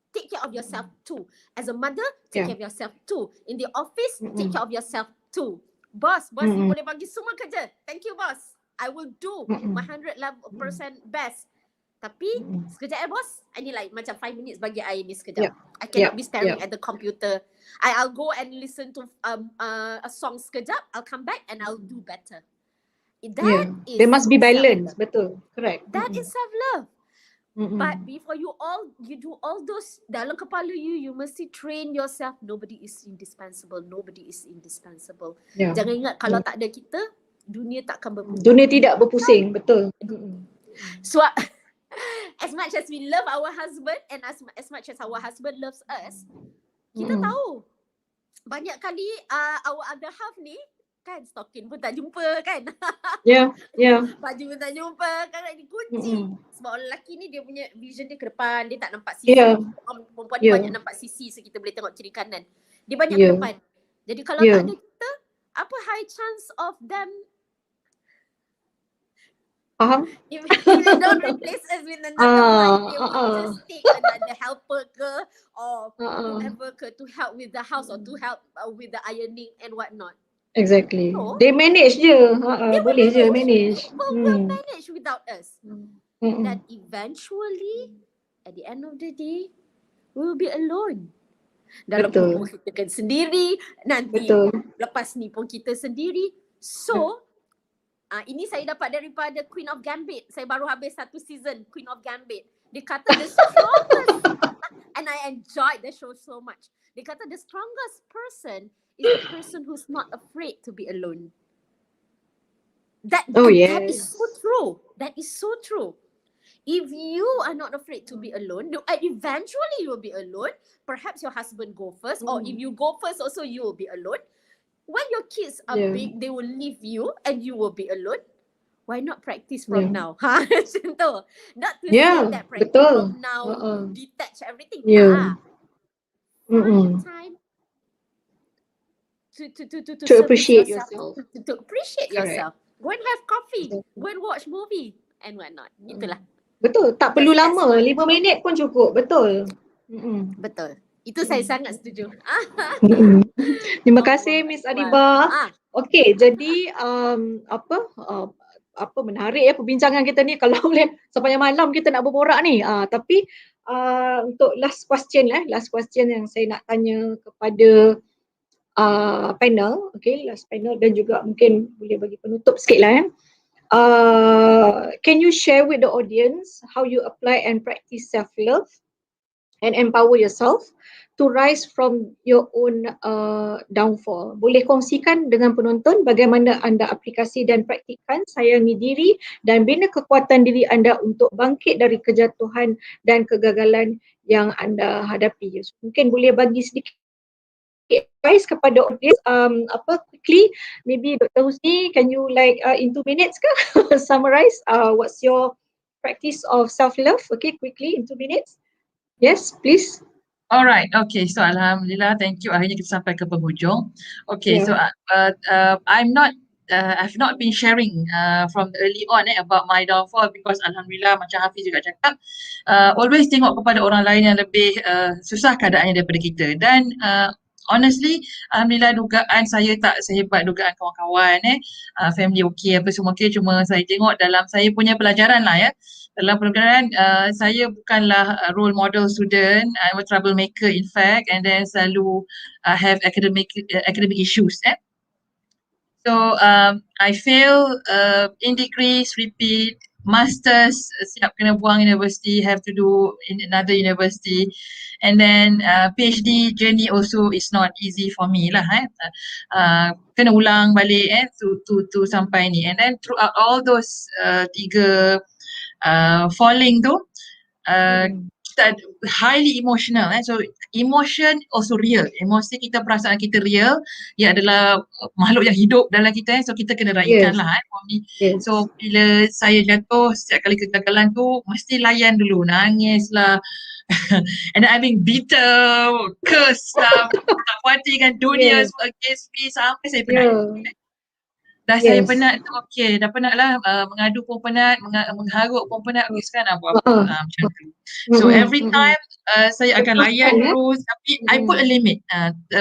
take care of yourself too. As a mother, take care of yourself too. In the office, take care of yourself too. Boss, you boleh bagi semua kerja. Thank you, boss. I will do my 100% best. Tapi sekejap boss, I need like macam 5 minutes bagi I ni sekejap. I cannot be staring at the computer. I'll go and listen to a song sekejap. I'll come back and I'll do better. That is there must be balance. Betul, correct. That is self-love. But before you do all those, dalam kepala you mesti train yourself. Nobody is indispensable. Nobody is indispensable. Jangan ingat kalau tak ada kita, dunia tak akan berpusing. Dunia tidak berpusing, betul. So as much as we love our husband and as much as our husband loves us, kita tahu banyak kali our other half ni kan stocking pun tak jumpa kan. Yeah. Baju pun tak jumpa kan, ni kunci. Sebab orang lelaki ni dia punya vision dia ke depan, dia tak nampak sisi. Yeah. Perempuan ni banyak nampak sisi, so kita boleh tengok kiri kanan. Dia banyak ke depan. Jadi kalau tak ada kita, apa high chance of them Faham? if they don't replace us with another one, they will just take another helper ke or whoever ke to help with the house or to help with the ironing and whatnot. Exactly. So, They manage je. Boleh je manage. Will manage without us. That eventually, at the end of the day, we will be alone. Dalam kubur kita kan sendiri, nanti lepas ni pun kita sendiri. So, ini saya dapat daripada Queen of Gambit. Saya baru habis satu season Queen of Gambit. Dia kata the strongest and I enjoyed the show so much. Dia kata the strongest person is the person who's not afraid to be alone. That is so true. That is so true. If you are not afraid to be alone, eventually you will be alone. Perhaps your husband go first, or if you go first also you will be alone. When your kids are big, they will leave you and you will be alone. Why not practice from now? Macam tu. Not to say that practice from now, detach everything. Find time to appreciate yourself. To appreciate yourself. Go and have coffee. Go and watch movie and whatnot. Itulah. Betul. Tak perlu lama. 5 minit pun cukup. Betul. Betul. Itu saya sangat setuju. Terima kasih Miss Adibah. Okey, jadi apa menarik ya perbincangan kita ni, kalau boleh sepanjang malam kita nak berborak ni. Tapi untuk last question yang saya nak tanya kepada panel, last panel, dan juga mungkin boleh bagi penutup sikitlah. Can you share with the audience how you apply and practice self-love and empower yourself to rise from your own downfall? Boleh kongsikan dengan penonton bagaimana anda aplikasi dan praktikkan sayangi diri dan bina kekuatan diri anda untuk bangkit dari kejatuhan dan kegagalan yang anda hadapi. Mungkin boleh bagi sedikit advice kepada audience, quickly, maybe Dr. Husni, can you in 2 minutes summarize what's your practice of self-love, quickly in 2 minutes. Yes, please. Alright, okay. So Alhamdulillah, thank you. Akhirnya kita sampai ke penghujung. Okay, so I've not been sharing from early on about my downfall because Alhamdulillah macam Hafiz juga cakap, always tengok kepada orang lain yang lebih susah keadaannya daripada kita. Dan honestly, Alhamdulillah dugaan saya tak sehebat dugaan kawan-kawan. Family okay, apa semua okay. Cuma saya tengok dalam saya punya pelajaran lah ya. Dalam pelajaran, saya bukanlah role model student. I'm a troublemaker in fact, and then selalu have academic issues. So I fail in degrees, repeat, masters, siap kena buang university, have to do in another university, and then PhD journey also is not easy for me lah. Kena ulang balik to sampai ni, and then throughout all those tiga falling tu, kita highly emotional. So emotion also real. Emosi kita, perasaan kita real. Ia adalah makhluk yang hidup dalam kita. So kita kena raikan lah. So bila saya jatuh, setiap kali kegagalan tu mesti layan dulu, nangis lah. And then I'm being bitter, curse lah, tak puas hati dengan dunia semua against me sampai saya penat. Dah saya penat tu, dah penat lah, mengadu pun penat, mengharuk pun penat, sekarang nak buat apa, macam tu. So every time saya akan layan terus, tapi I put a limit.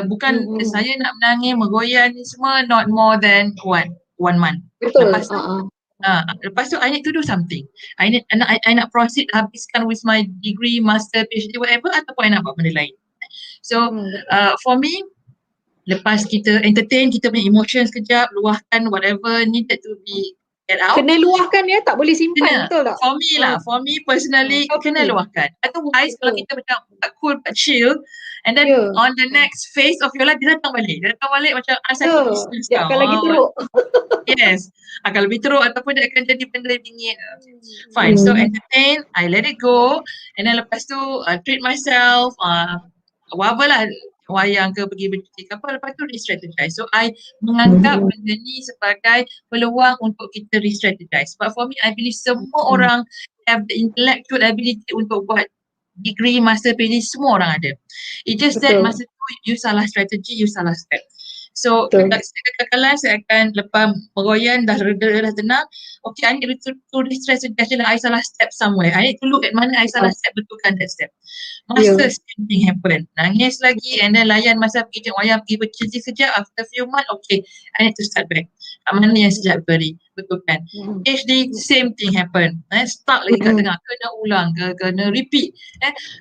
Bukan saya nak menangis, mergoyan ni semua, not more than one month. Lepas tu I need to do something. I nak proceed, habiskan with my degree, master, PhD, whatever, ataupun I nak buat benda lain. So for me, lepas kita entertain kita punya emotion sekejap, luahkan whatever needed to be get out. Kena luahkan ya, tak boleh simpan, Kena. betul tak? For me lah, for me personally, Okay. kena luahkan. Otherwise, kalau Betul. kita macam buat cool, but chill, and then Ya. on the next phase of your life, dia datang balik. Dia datang balik macam sakit Ya, business dia akan lagi tau. teruk. Yes. Akan lebih teruk ataupun dia akan jadi benda yang dingin. Fine. So entertain, I let it go, and then lepas tu treat myself, whatever lah, wayang ke pergi bercuti ke apa, lepas tu re-strategize. So I menganggap benda ni sebagai peluang untuk kita re-strategize. But for me, I believe semua orang have the intellectual ability untuk buat degree, master, PhD, semua orang ada. It's just that Betul. masa tu you salah strategi, you salah step. So Betul. kekekalan saya akan lepas meroyan dah reda, dah tenang. Okay, I need to re-strategize lah. I salah step somewhere. I need to look at mana I salah step, betulkan that step. Masa same thing happen, nangis lagi, and then layan masa pergi tengok wayang, pergi bercuti sekejap, after few months, okay, I need to start back. Kat mana yang sejak beri, betul kan? PhD, same thing happen. Stuck lagi kat tengah, kena ulang, kena repeat.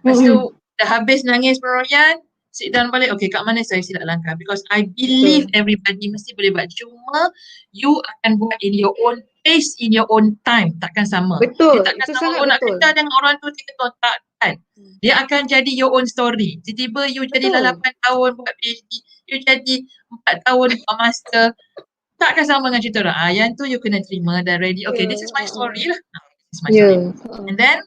Lepas tu, dah habis nangis meroyan, sit down balik, okay, kat mana saya silap langkah? Because I believe everybody mesti boleh buat. Cuma, you akan buat in your own pace, in your own time. Takkan sama. Betul. Dia takkan Itu sama sangat orang nak betul. kerja dengan orang tu 3 tahun. Takkan. Dia akan jadi your own story. Tiba-tiba you jadi dah Betul. 8 tahun buat PhD, you jadi 4 tahun buat master. Takkan sama dengan cerita orang. Yang tu you kena terima dan ready. Okay, this is my story lah. This is my story. And then,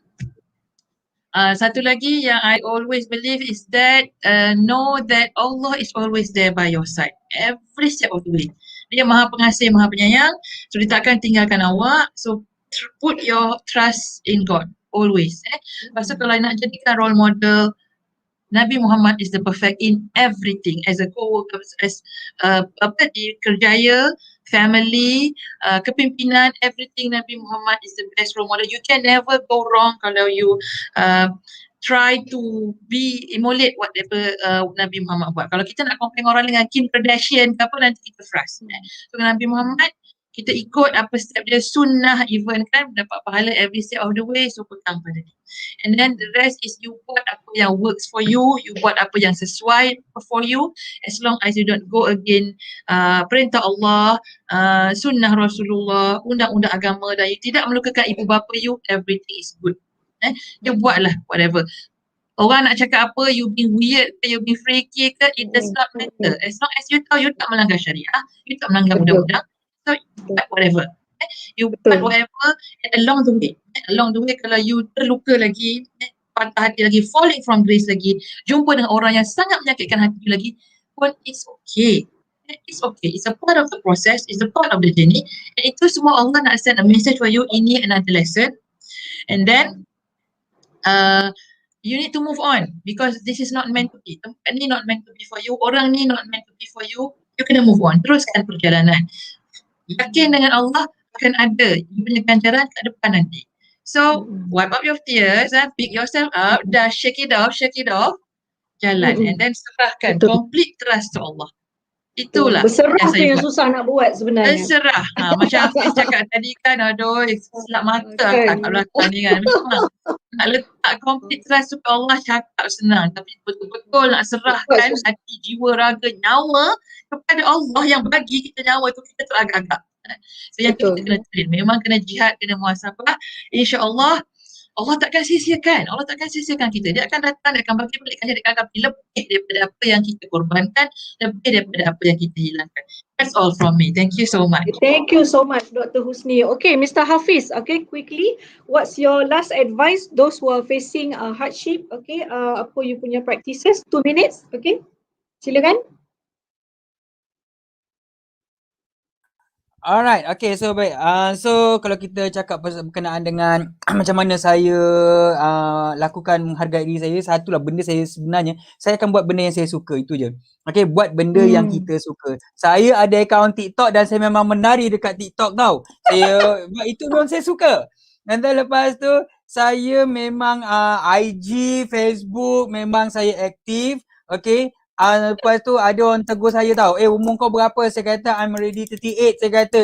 satu lagi yang I always believe is that know that Allah is always there by your side. Every step of the way. Dia maha pengasih, maha penyayang. So dia takkan tinggalkan awak. So put your trust in God. Always. Lepas tu kalau nak jadikan role model, Nabi Muhammad is the perfect in everything. As a co-worker, as di kerjaya, family, kepimpinan, everything Nabi Muhammad is the best role model. You can never go wrong kalau you try to emulate whatever Nabi Muhammad buat. Kalau kita nak compare orang dengan Kim Kardashian ke apa, nanti kita frust. So Nabi Muhammad, kita ikut apa step dia, sunnah even kan, dapat pahala every step of the way, so pegang pada dia. And then the rest is you buat apa yang works for you, you buat apa yang sesuai for you, as long as you don't go against perintah Allah, sunnah Rasulullah, undang-undang agama, dan you tidak melukakan ibu bapa you, everything is good. You buatlah whatever. Orang nak cakap apa, you being weird ke, you being freaky ke, it does not matter. As long as you tahu you tak melanggar syariah, you tak melanggar undang-undang, so buat whatever. You buat whatever along the way. Along the way kalau you terluka lagi, patah hati lagi, falling from grace lagi, jumpa dengan orang yang sangat menyakitkan hati you lagi, pun it's okay. It's okay. It's a part of the process. It's a part of the journey. And itu semua Allah nak send a message for you. Ini another lesson. And then you need to move on because this is not meant to be. Tempat ni not meant to be for you. Orang ni not meant to be for you. You kena move on. Teruskan perjalanan. Yakin dengan Allah akan ada you punya ganjaran kat depan nanti. So, wipe up your tears, pick yourself up, dah shake it off, jalan. And then serahkan, complete trust to Allah. Itulah berserah yang tu saya yang buat. susah nak buat sebenarnya. Berserah. Macam Hafiz cakap tadi kan, aduh, selap mata kat belakang ni kan. Memang nak letak complete trust to Allah cakap senang. Tapi betul-betul nak serahkan hati, jiwa, raga, nyawa kepada Allah yang bagi kita nyawa tu, kita teragak-agak. So yang kita kena train. Memang kena jihad, kena muhasabah. InsyaAllah Allah takkan sia-siakan. Allah takkan sia-siakan kita. Dia akan datang, dia akan bagi balikkan, dia akan lebih daripada apa yang kita korbankan, lebih daripada apa yang kita hilangkan. That's all from me. Thank you so much. Thank you so much, Dr. Husni. Okay, Mr. Hafiz, okay, quickly, what's your last advice those who are facing hardship, okay, apa you punya practices, 2 minutes, okay, silakan. Alright, okay, so baik. So kalau kita cakap berkenaan dengan macam mana saya lakukan menghargai diri saya, satulah benda saya sebenarnya, saya akan buat benda yang saya suka, itu je. Okay, buat benda yang kita suka. Saya ada akaun TikTok dan saya memang menari dekat TikTok tau. Saya buat itu memang saya suka. Dan lepas tu, saya memang IG, Facebook memang saya aktif. Okay, Lepas tu ada orang tegur saya tau, umur kau berapa? Saya kata I'm already 38. Saya kata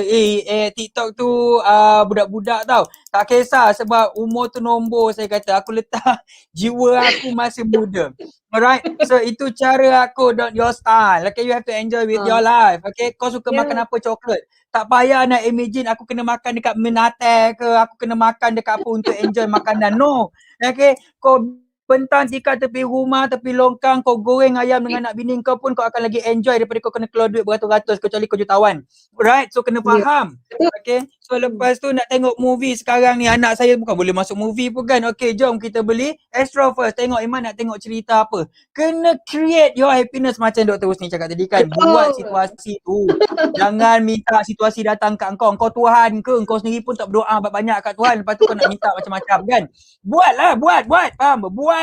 TikTok tu budak-budak tau. Tak kisah sebab umur tu nombor. Saya kata aku letak jiwa aku masih muda. Alright, so itu cara aku, not your style. Okay, you have to enjoy with your life. Okay, kau suka makan apa? Coklat. Tak payah nak imagine aku kena makan dekat Menate ke, aku kena makan dekat apa untuk enjoy makanan. No. Okay, kau bentang tikar tepi rumah, tepi longkang, kau goreng ayam dengan anak bini kau pun kau akan lagi enjoy daripada kau kena keluar duit beratus-ratus kecuali kau jutawan. Right? So kena faham. Okay. So lepas tu nak tengok movie sekarang ni, anak saya bukan boleh masuk movie pun kan. Okay, jom kita beli Astro first. Tengok Iman nak tengok cerita apa. Kena create your happiness macam Dr. Husni cakap tadi kan. Buat situasi tu. Jangan minta situasi datang kat engkau. Engkau Tuhan ke? Engkau sendiri pun tak berdoa banyak kat Tuhan. Lepas tu kau nak minta macam-macam kan. Buatlah, buat. Faham? Buat.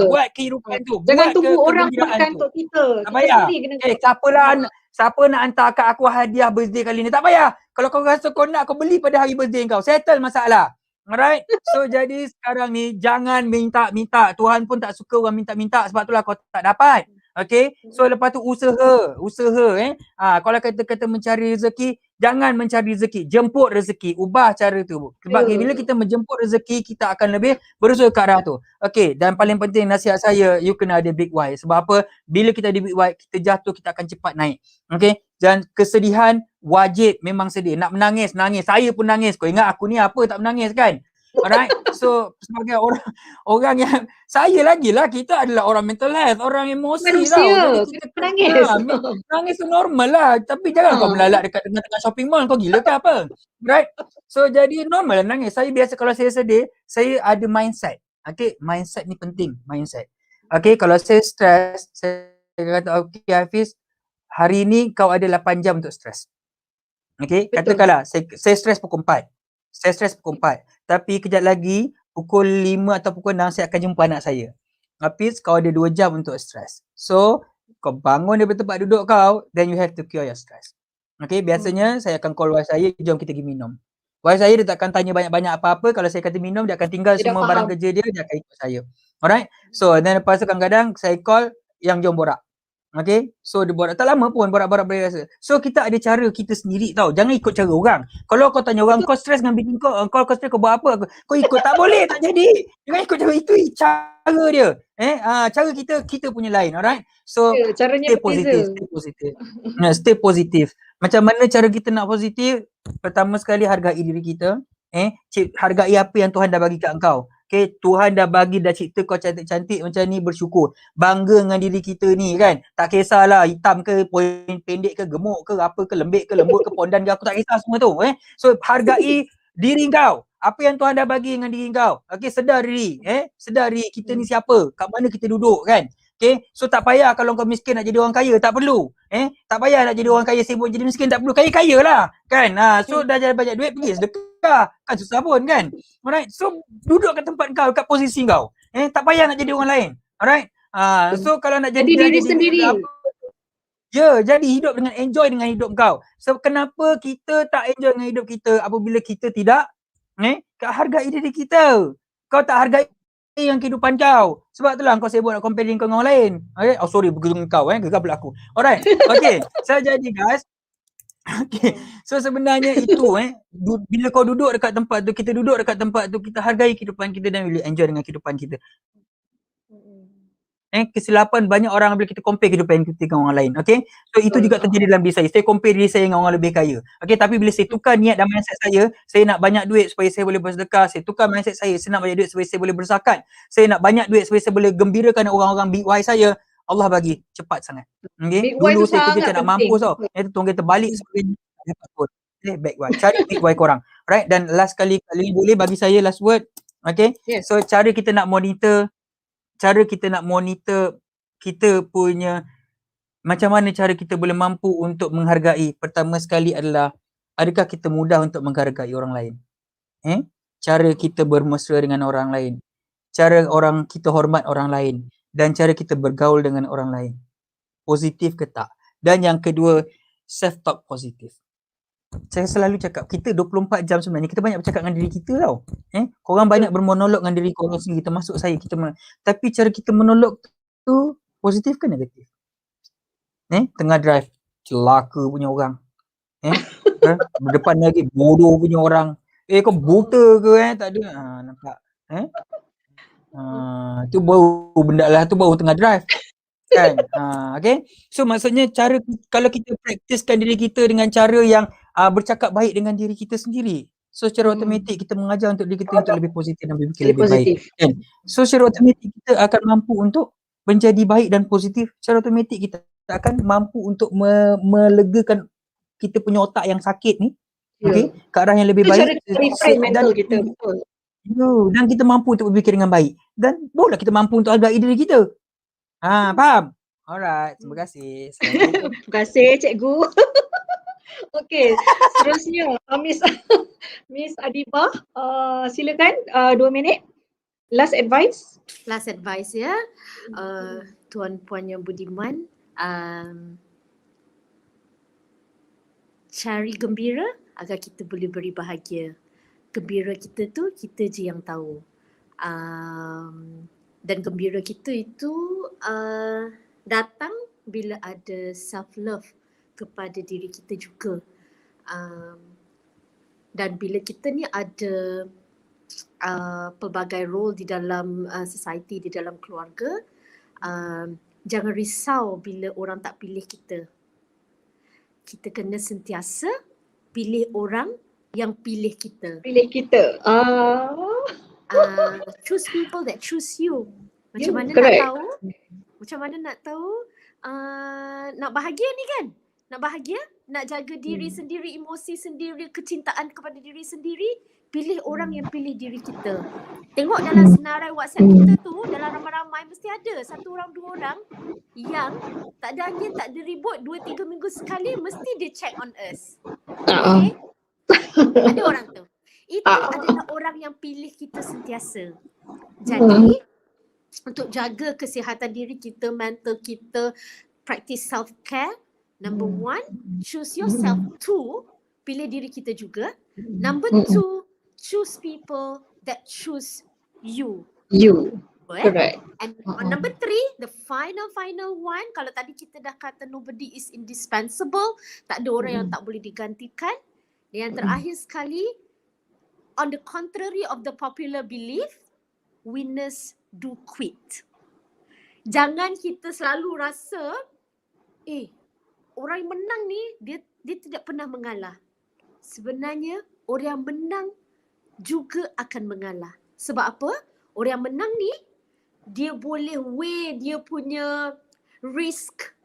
Buat kehidupan tu. Jangan Buat tunggu orang kegembiraan makan tu. untuk kita. Tak payah. Kita sendiri kena Siapa nak hantar kat aku hadiah birthday kali ni? Tak payah. Kalau kau rasa kau nak, kau beli pada hari birthday kau. Settle masalah. Alright? So jadi sekarang ni jangan minta-minta. Tuhan pun tak suka orang minta-minta, sebab itulah kau tak dapat. Okay? So lepas tu usaha. Kalau kata mencari rezeki, jangan mencari rezeki, jemput rezeki. Ubah cara tu. Sebab bila kita menjemput rezeki, kita akan lebih berusaha ke arah tu. Okay, dan paling penting nasihat saya, you kena ada big why. Sebab apa? Bila kita ada big why, kita jatuh, kita akan cepat naik. Okay? Dan kesedihan wajib, memang sedih. Nak menangis, nangis. Saya pun nangis. Kau ingat aku ni apa tak menangis kan? Alright? So sebagai orang yang saya lagi lah, kita adalah orang mental health, orang emosi manusia, tau. Jadi kita menangis. Nangis tu normal lah. Tapi jangan kau melalak dekat tengah-tengah shopping mall. Kau gila ke apa? Right? So jadi normal lah nangis. Saya biasa kalau saya sedih, saya ada mindset. Okay, mindset ni penting. Mindset. Okay, kalau saya stress, saya kata okay Hafiz, hari ni kau ada 8 jam untuk stress. Okay, katakanlah saya stress pukul 4. Saya stress pukul 4. Tapi kejap lagi pukul 5 atau pukul 6 saya akan jumpa anak saya. Hafiz, kau ada 2 jam untuk stress. So, kau bangun daripada tempat duduk kau, then you have to cure your stress. Okay, biasanya saya akan call wife saya, jom kita pergi minum. Wife saya dia takkan tanya banyak-banyak apa-apa. Kalau saya kata minum, dia akan tinggal Dia semua dah barang faham. kerja dia akan ikut saya. Alright? So, then lepas tu kadang-kadang saya call yang jom borak. Okay, so dia borak tak lama pun, borak-borak biasa. So kita ada cara kita sendiri tau. Jangan ikut cara orang. Kalau kau tanya orang, kau stres dengan bini kau, kau stres kau buat apa? Kau ikut, tak boleh, tak jadi. Jangan ikut cara itu, cara dia. Cara kita punya lain, alright? So Caranya stay positive, stay positive. Macam mana cara kita nak positif? Pertama sekali hargai diri kita. Hargai apa yang Tuhan dah bagi kat engkau. Okay, Tuhan dah bagi, dah cipta kau cantik-cantik macam ni, bersyukur. Bangga dengan diri kita ni kan. Tak kisahlah hitam ke, poin pendek ke, gemuk ke, apa ke, lembik ke, lembut ke, pondan ke, aku tak kisah semua tu. So hargai diri kau. Apa yang Tuhan dah bagi dengan diri kau. Okay, sedar diri. Sedar diri kita ni siapa, kat mana kita duduk kan. Okay, so tak payah kalau kau miskin nak jadi orang kaya, tak perlu. Tak payah nak jadi orang kaya sibuk jadi miskin, tak perlu. Kaya lah kan. So dah jadi banyak duit, pergi sedekah. Kan susah pun kan. Alright, so duduk kat tempat kau, kat posisi kau. Tak payah nak jadi orang lain. Alright. So kalau nak jadi diri sendiri. Jadi hidup dengan enjoy dengan hidup kau. So kenapa kita tak enjoy dengan hidup kita apabila kita tidak hargai diri kita. Kau tak hargai yang kehidupan kau. Sebab itulah kau sibuk nak compare kau dengan orang lain. Okay? Oh sorry, bergerak kau gegar pula aku. Alright. Okay. So jadi guys, okay. So sebenarnya itu bila kau duduk dekat tempat tu, kita duduk dekat tempat tu, kita hargai kehidupan kita dan really enjoy dengan kehidupan kita. Kesilapan banyak orang bila kita compare kehidupan kita dengan orang lain. Okay. So itu juga terjadi dalam diri saya. Saya compare diri saya dengan orang lebih kaya. Okay, tapi bila saya tukar niat dan mindset saya nak banyak duit supaya saya boleh bersedekah. Saya tukar mindset saya nak banyak duit supaya saya boleh berzakat. Saya nak banyak duit supaya saya boleh gembirakan orang-orang big why saya. Allah bagi cepat sangat. Okay. Dulu saya kerja tak nak mampus tau. Tunggu kita balik sebagai back why. Cari big why korang. Right. Dan last kali boleh bagi saya last word. Okay. Yes. So cara kita nak monitor kita punya, macam mana cara kita boleh mampu untuk menghargai. Pertama sekali adalah, adakah kita mudah untuk menghargai orang lain? Cara kita bermesra dengan orang lain, cara orang kita hormat orang lain, dan cara kita bergaul dengan orang lain. Positif ke tak? Dan yang kedua, self-talk positif. Saya selalu cakap, kita 24 jam sebenarnya kita banyak bercakap dengan diri kita tau. Korang banyak bermonolog dengan diri korang sendiri, termasuk saya. Tapi cara kita monolog tu positif ke negatif? tengah drive, celaka punya orang. Depan lagi bodoh punya orang. Kau buta ke tak ada. Nampak. Tu baru benda lah tu baru tengah drive. Kan? Okay. So maksudnya kalau kita praktiskan diri kita dengan cara yang bercakap baik dengan diri kita sendiri. So secara automatik kita mengajar untuk diri kita untuk lebih positif dan berfikir lebih baik. Kan? So secara automatik kita akan mampu untuk menjadi baik dan positif. Secara automatik kita akan mampu untuk melegakan kita punya otak yang sakit ni. Okay? Ke arah yang lebih baik. Reframe mental kita. Betul. Dan kita mampu untuk berfikir dengan baik. Dan barulah kita mampu untuk hargai diri kita. Faham? Alright, terima kasih. Assalamualaikum. Terima kasih cikgu. Okey, seterusnya Miss Adibah, silakan 2 minit. Last advice. Last advice ya, tuan-puan yang budiman, cari gembira agar kita boleh beri bahagia. Gembira kita tu kita je yang tahu. Dan gembira kita itu datang bila ada self-love kepada diri kita juga. Dan bila kita ni ada pelbagai role di dalam society, di dalam keluarga, jangan risau bila orang tak pilih kita. Kita kena sentiasa pilih orang yang pilih kita. Pilih kita. Choose people that choose you. Macam mana correct. nak tahu? Macam mana nak tahu? Nak bahagia ni kan? Nak bahagia? Nak jaga diri sendiri, emosi sendiri, kecintaan kepada diri sendiri, pilih orang yang pilih diri kita. Tengok dalam senarai WhatsApp kita tu, dalam ramai-ramai mesti ada satu orang, dua orang yang tak ada angin, tak ada ribut, 2-3 minggu sekali mesti dia check on us. Okay? Ada orang tu. Itu adalah orang yang pilih kita sentiasa. Jadi, untuk jaga kesihatan diri kita, mental kita, practice self-care. Number 1, choose yourself. 2, pilih diri kita juga. Number 2, choose people that choose you. Correct. And on number 3, the final one, kalau tadi kita dah kata nobody is indispensable, tak ada orang yang tak boleh digantikan. Yang terakhir sekali, on the contrary of the popular belief, winners do quit. Jangan kita selalu rasa, orang yang menang ni dia tidak pernah mengalah. Sebenarnya orang yang menang juga akan mengalah. Sebab apa? Orang yang menang ni dia boleh weigh dia punya risk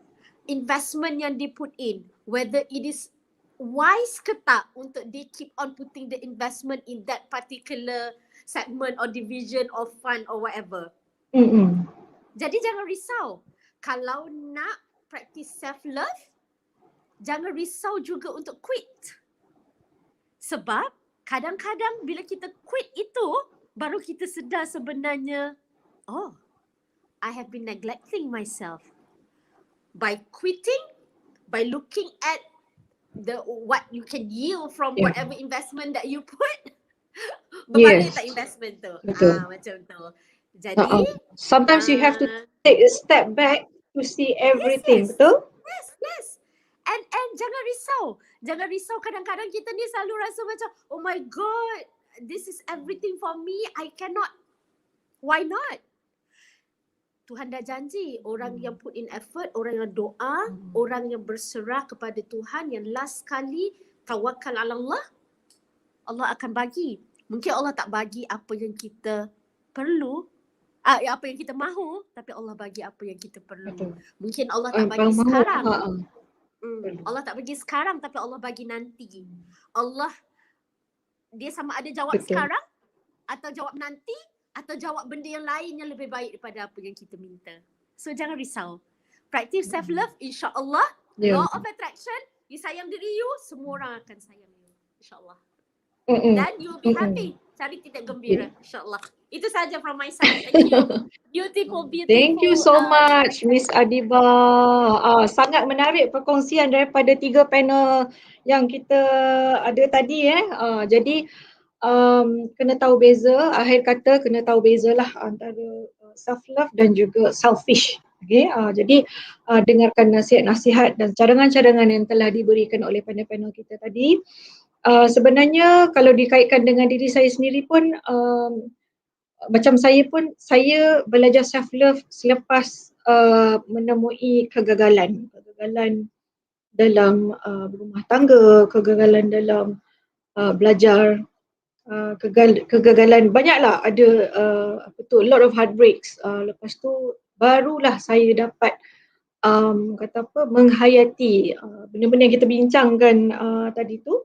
investment yang dia put in, whether it is wise ke tak untuk dia keep on putting the investment in that particular segment or division or fund or whatever. Jadi jangan risau. Kalau nak practice self-love, jangan risau juga untuk quit. Sebab kadang-kadang bila kita quit itu, baru kita sedar sebenarnya, I have been neglecting myself. By quitting, by looking at what you can yield from whatever investment that you put, berbalik tak investment tu. Macam tu. Jadi sometimes you have to take a step back to see everything. Yes. Betul? Yes. And jangan risau. Jangan risau, kadang-kadang kita ni selalu rasa macam, oh my god, this is everything for me. I cannot. Why not? Tuhan dah janji, orang yang put in effort, orang yang doa, orang yang berserah kepada Tuhan, yang last kali tawakal ala Allah, Allah akan bagi. Mungkin Allah tak bagi apa yang kita perlu, apa yang kita mahu, tapi Allah bagi apa yang kita perlu. Mungkin Allah tak bagi sekarang. Allah tak bagi sekarang, tapi Allah bagi nanti. Allah, dia sama ada jawab sekarang, atau jawab nanti, atau jawab benda yang lain yang lebih baik daripada apa yang kita minta. So jangan risau. Practice self-love, insya-Allah. Law of attraction, you sayang diri you, semua orang akan sayang you. InsyaAllah. Dan you will be happy. Cari titik gembira, insyaAllah. Itu saja from my side. Thank you. Beautiful. Thank you so much, Miss Adibah. Sangat menarik perkongsian daripada 3 panel yang kita ada tadi. Jadi kena tahu beza, akhir kata kena tahu bezalah antara self-love dan juga selfish. Okay, jadi dengarkan nasihat-nasihat dan cadangan-cadangan yang telah diberikan oleh panel-panel kita tadi. Sebenarnya kalau dikaitkan dengan diri saya sendiri pun, macam saya pun, saya belajar self-love selepas menemui kegagalan dalam berumah tangga, kegagalan dalam belajar, kegagalan banyaklah, ada a lot of heartbreaks. Lepas tu barulah saya dapat kata apa, menghayati benda-benda yang kita bincangkan tadi tu.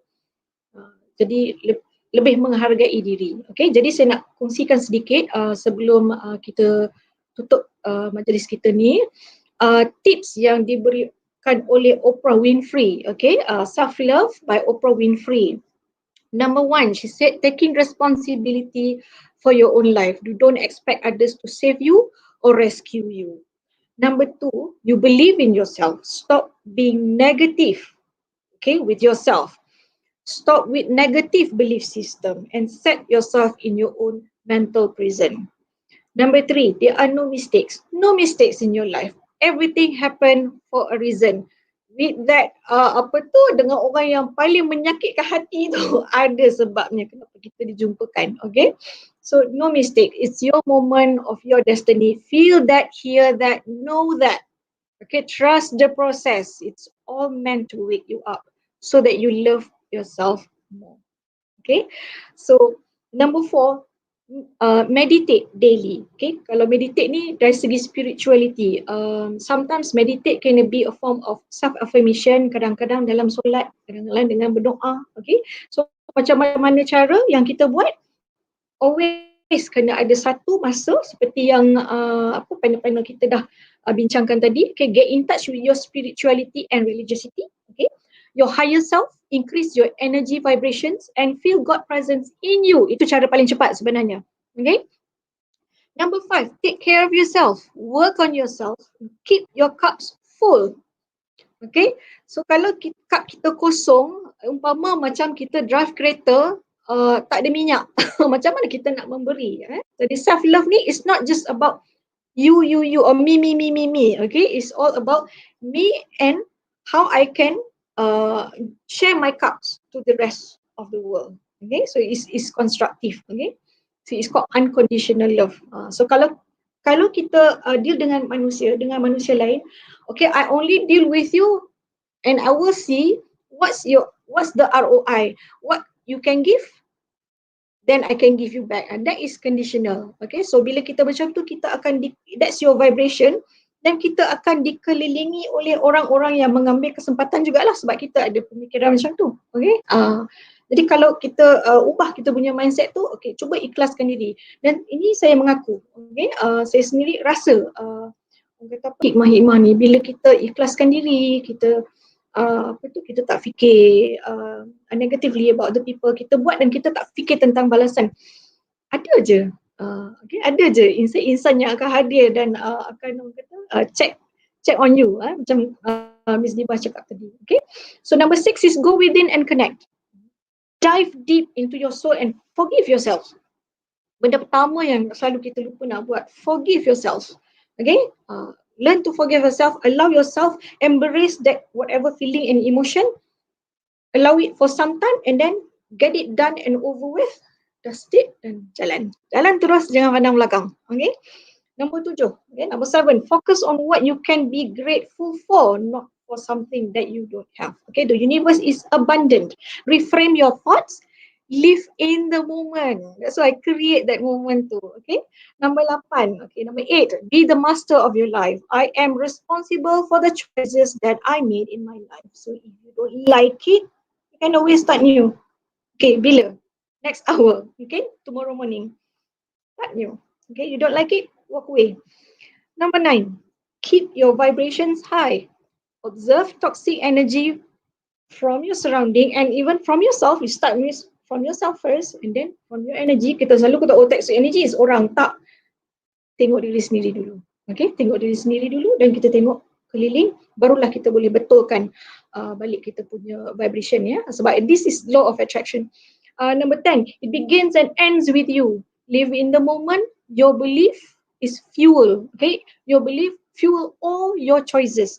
Jadi lebih menghargai diri. Okay, jadi saya nak kongsikan sedikit sebelum kita tutup majlis kita ni, tips yang diberikan oleh Oprah Winfrey. Okay, Self Love by Oprah Winfrey. Number 1, she said, taking responsibility for your own life. You don't expect others to save you or rescue you. Number 2, you believe in yourself. Stop being negative, okay, with yourself. Stop with negative belief system and set yourself in your own mental prison. Number 3, there are no mistakes. No mistakes in your life. Everything happen for a reason. With that, dengan orang yang paling menyakitkan hati tu, ada sebabnya kenapa kita dijumpakan. Okay, so no mistake. It's your moment of your destiny. Feel that, hear that, know that. Okay, trust the process. It's all meant to wake you up so that you love yourself more. Okay, so number 4, meditate daily. Okay, kalau meditate ni dari segi spirituality, sometimes meditate can be a form of self affirmation, kadang-kadang dalam solat, kadang-kadang dengan berdoa. Okay, so macam mana cara yang kita buat, always kena ada satu masa seperti yang panel-panel kita dah bincangkan tadi. Okay, get in touch with your spirituality and religiosity. Okay, your higher self, increase your energy vibrations and feel God presence in you. Itu cara paling cepat sebenarnya. Okay. Number 5, take care of yourself. Work on yourself. Keep your cups full. Okay. So kalau cup kita kosong, umpama macam kita drive kereta, tak ada minyak. Macam mana kita nak memberi? Jadi self love ni is not just about you or me. Okay. It's all about me and how I can share my cups to the rest of the world. Okay, so it's constructive. Okay, so it's called unconditional love. So kalau kita deal dengan manusia lain, okay, I only deal with you and I will see what's the ROI, what you can give, then I can give you back, and that is conditional. Okay, so bila kita macam tu, kita akan that's your vibration. Dan kita akan dikelilingi oleh orang-orang yang mengambil kesempatan jugalah sebab kita ada pemikiran macam tu. Okay? Jadi kalau kita ubah kita punya mindset tu, okay, cuba ikhlaskan diri. Dan ini saya mengaku, okay, saya sendiri rasa orang kata hikmah-hikmah ni, bila kita ikhlaskan diri, kita kita tak fikir negatively about the people, kita buat dan kita tak fikir tentang balasan. Ada je. Okay, ada je insan yang akan hadir dan akan check on you, macam Ms. Dibah cakap tadi. Okay, so number 6 is go within and connect. Dive deep into your soul and forgive yourself. Benda pertama yang selalu kita lupa nak buat, forgive yourself. Okay, learn to forgive yourself, allow yourself, embrace that whatever feeling and emotion, allow it for some time and then get it done and over with. Just it dan jalan terus, jangan pandang belakang. Okay, number 7. Okay, number 7, focus on what you can be grateful for, not for something that you don't have. Okay, the universe is abundant. Reframe your thoughts, live in the moment. That's why I create that moment too. Okay, number 8. Okay, number 8, be the master of your life. I am responsible for the choices that I made in my life. So if you don't like it, you can always start new. Okay, bila? Next hour. Okay, tomorrow morning. Start new. Okay, you don't like it, walk away. Number 9, keep your vibrations high. Observe toxic energy from your surrounding and even from yourself. You start from yourself first and then from your energy. Kita selalu kata toxic energy is orang, tak. Tengok diri sendiri dulu. Okay, tengok diri sendiri dulu dan kita tengok keliling, barulah kita boleh betulkan balik kita punya vibration, ya. Sebab this is law of attraction. Number 10, it begins and ends with you. Live in the moment. Your belief is fuel. Okay, your belief fuel all your choices.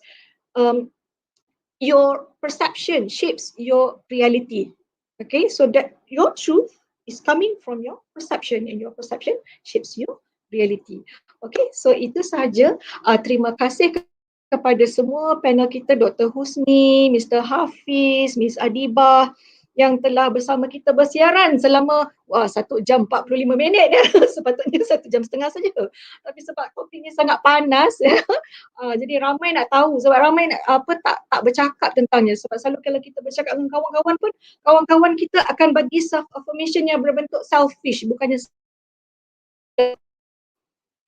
Your perception shapes your reality. Okay, so that your truth is coming from your perception, and your perception shapes your reality. Okay, so itu sahaja. Terima kasih kepada semua panel kita, Dr. Husni, Mr. Hafiz, Miss Adibah, yang telah bersama kita bersiaran selama 1 jam 45 minit ya. Sepatutnya 1 jam setengah saja. Tapi sebab topik ni sangat panas ya. Jadi ramai nak tahu, sebab ramai nak, tak bercakap tentangnya. Sebab selalu kalau kita bercakap dengan kawan-kawan pun, kawan-kawan kita akan bagi self affirmation yang berbentuk selfish, bukannya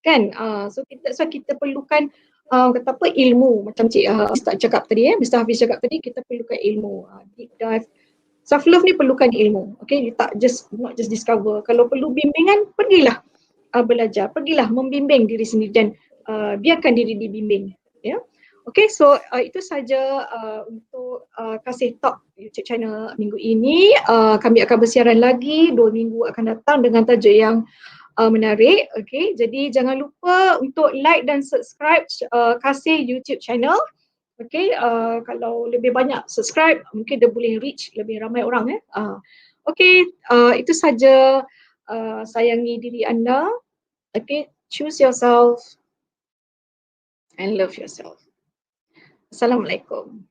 kan. So kita perlukan kata apa, ilmu macam Cik Ustaz cakap tadi, Mr. Hafiz cakap tadi, kita perlukan ilmu, deep dive. Self love ni perlukan ilmu. Okay, not just discover. Kalau perlu bimbingan, pergilah belajar, pergilah membimbing diri sendiri dan biarkan diri dibimbing. Ya. Okay, so itu saja untuk Kasih Talk YouTube channel minggu ini. Kami akan bersiaran lagi 2 minggu akan datang dengan tajuk yang menarik. Okay, jadi jangan lupa untuk like dan subscribe Kasih YouTube channel. Okay, kalau lebih banyak subscribe, mungkin dia boleh reach lebih ramai orang. Okay, itu saja. Sayangi diri anda. Okay, choose yourself and love yourself. Assalamualaikum.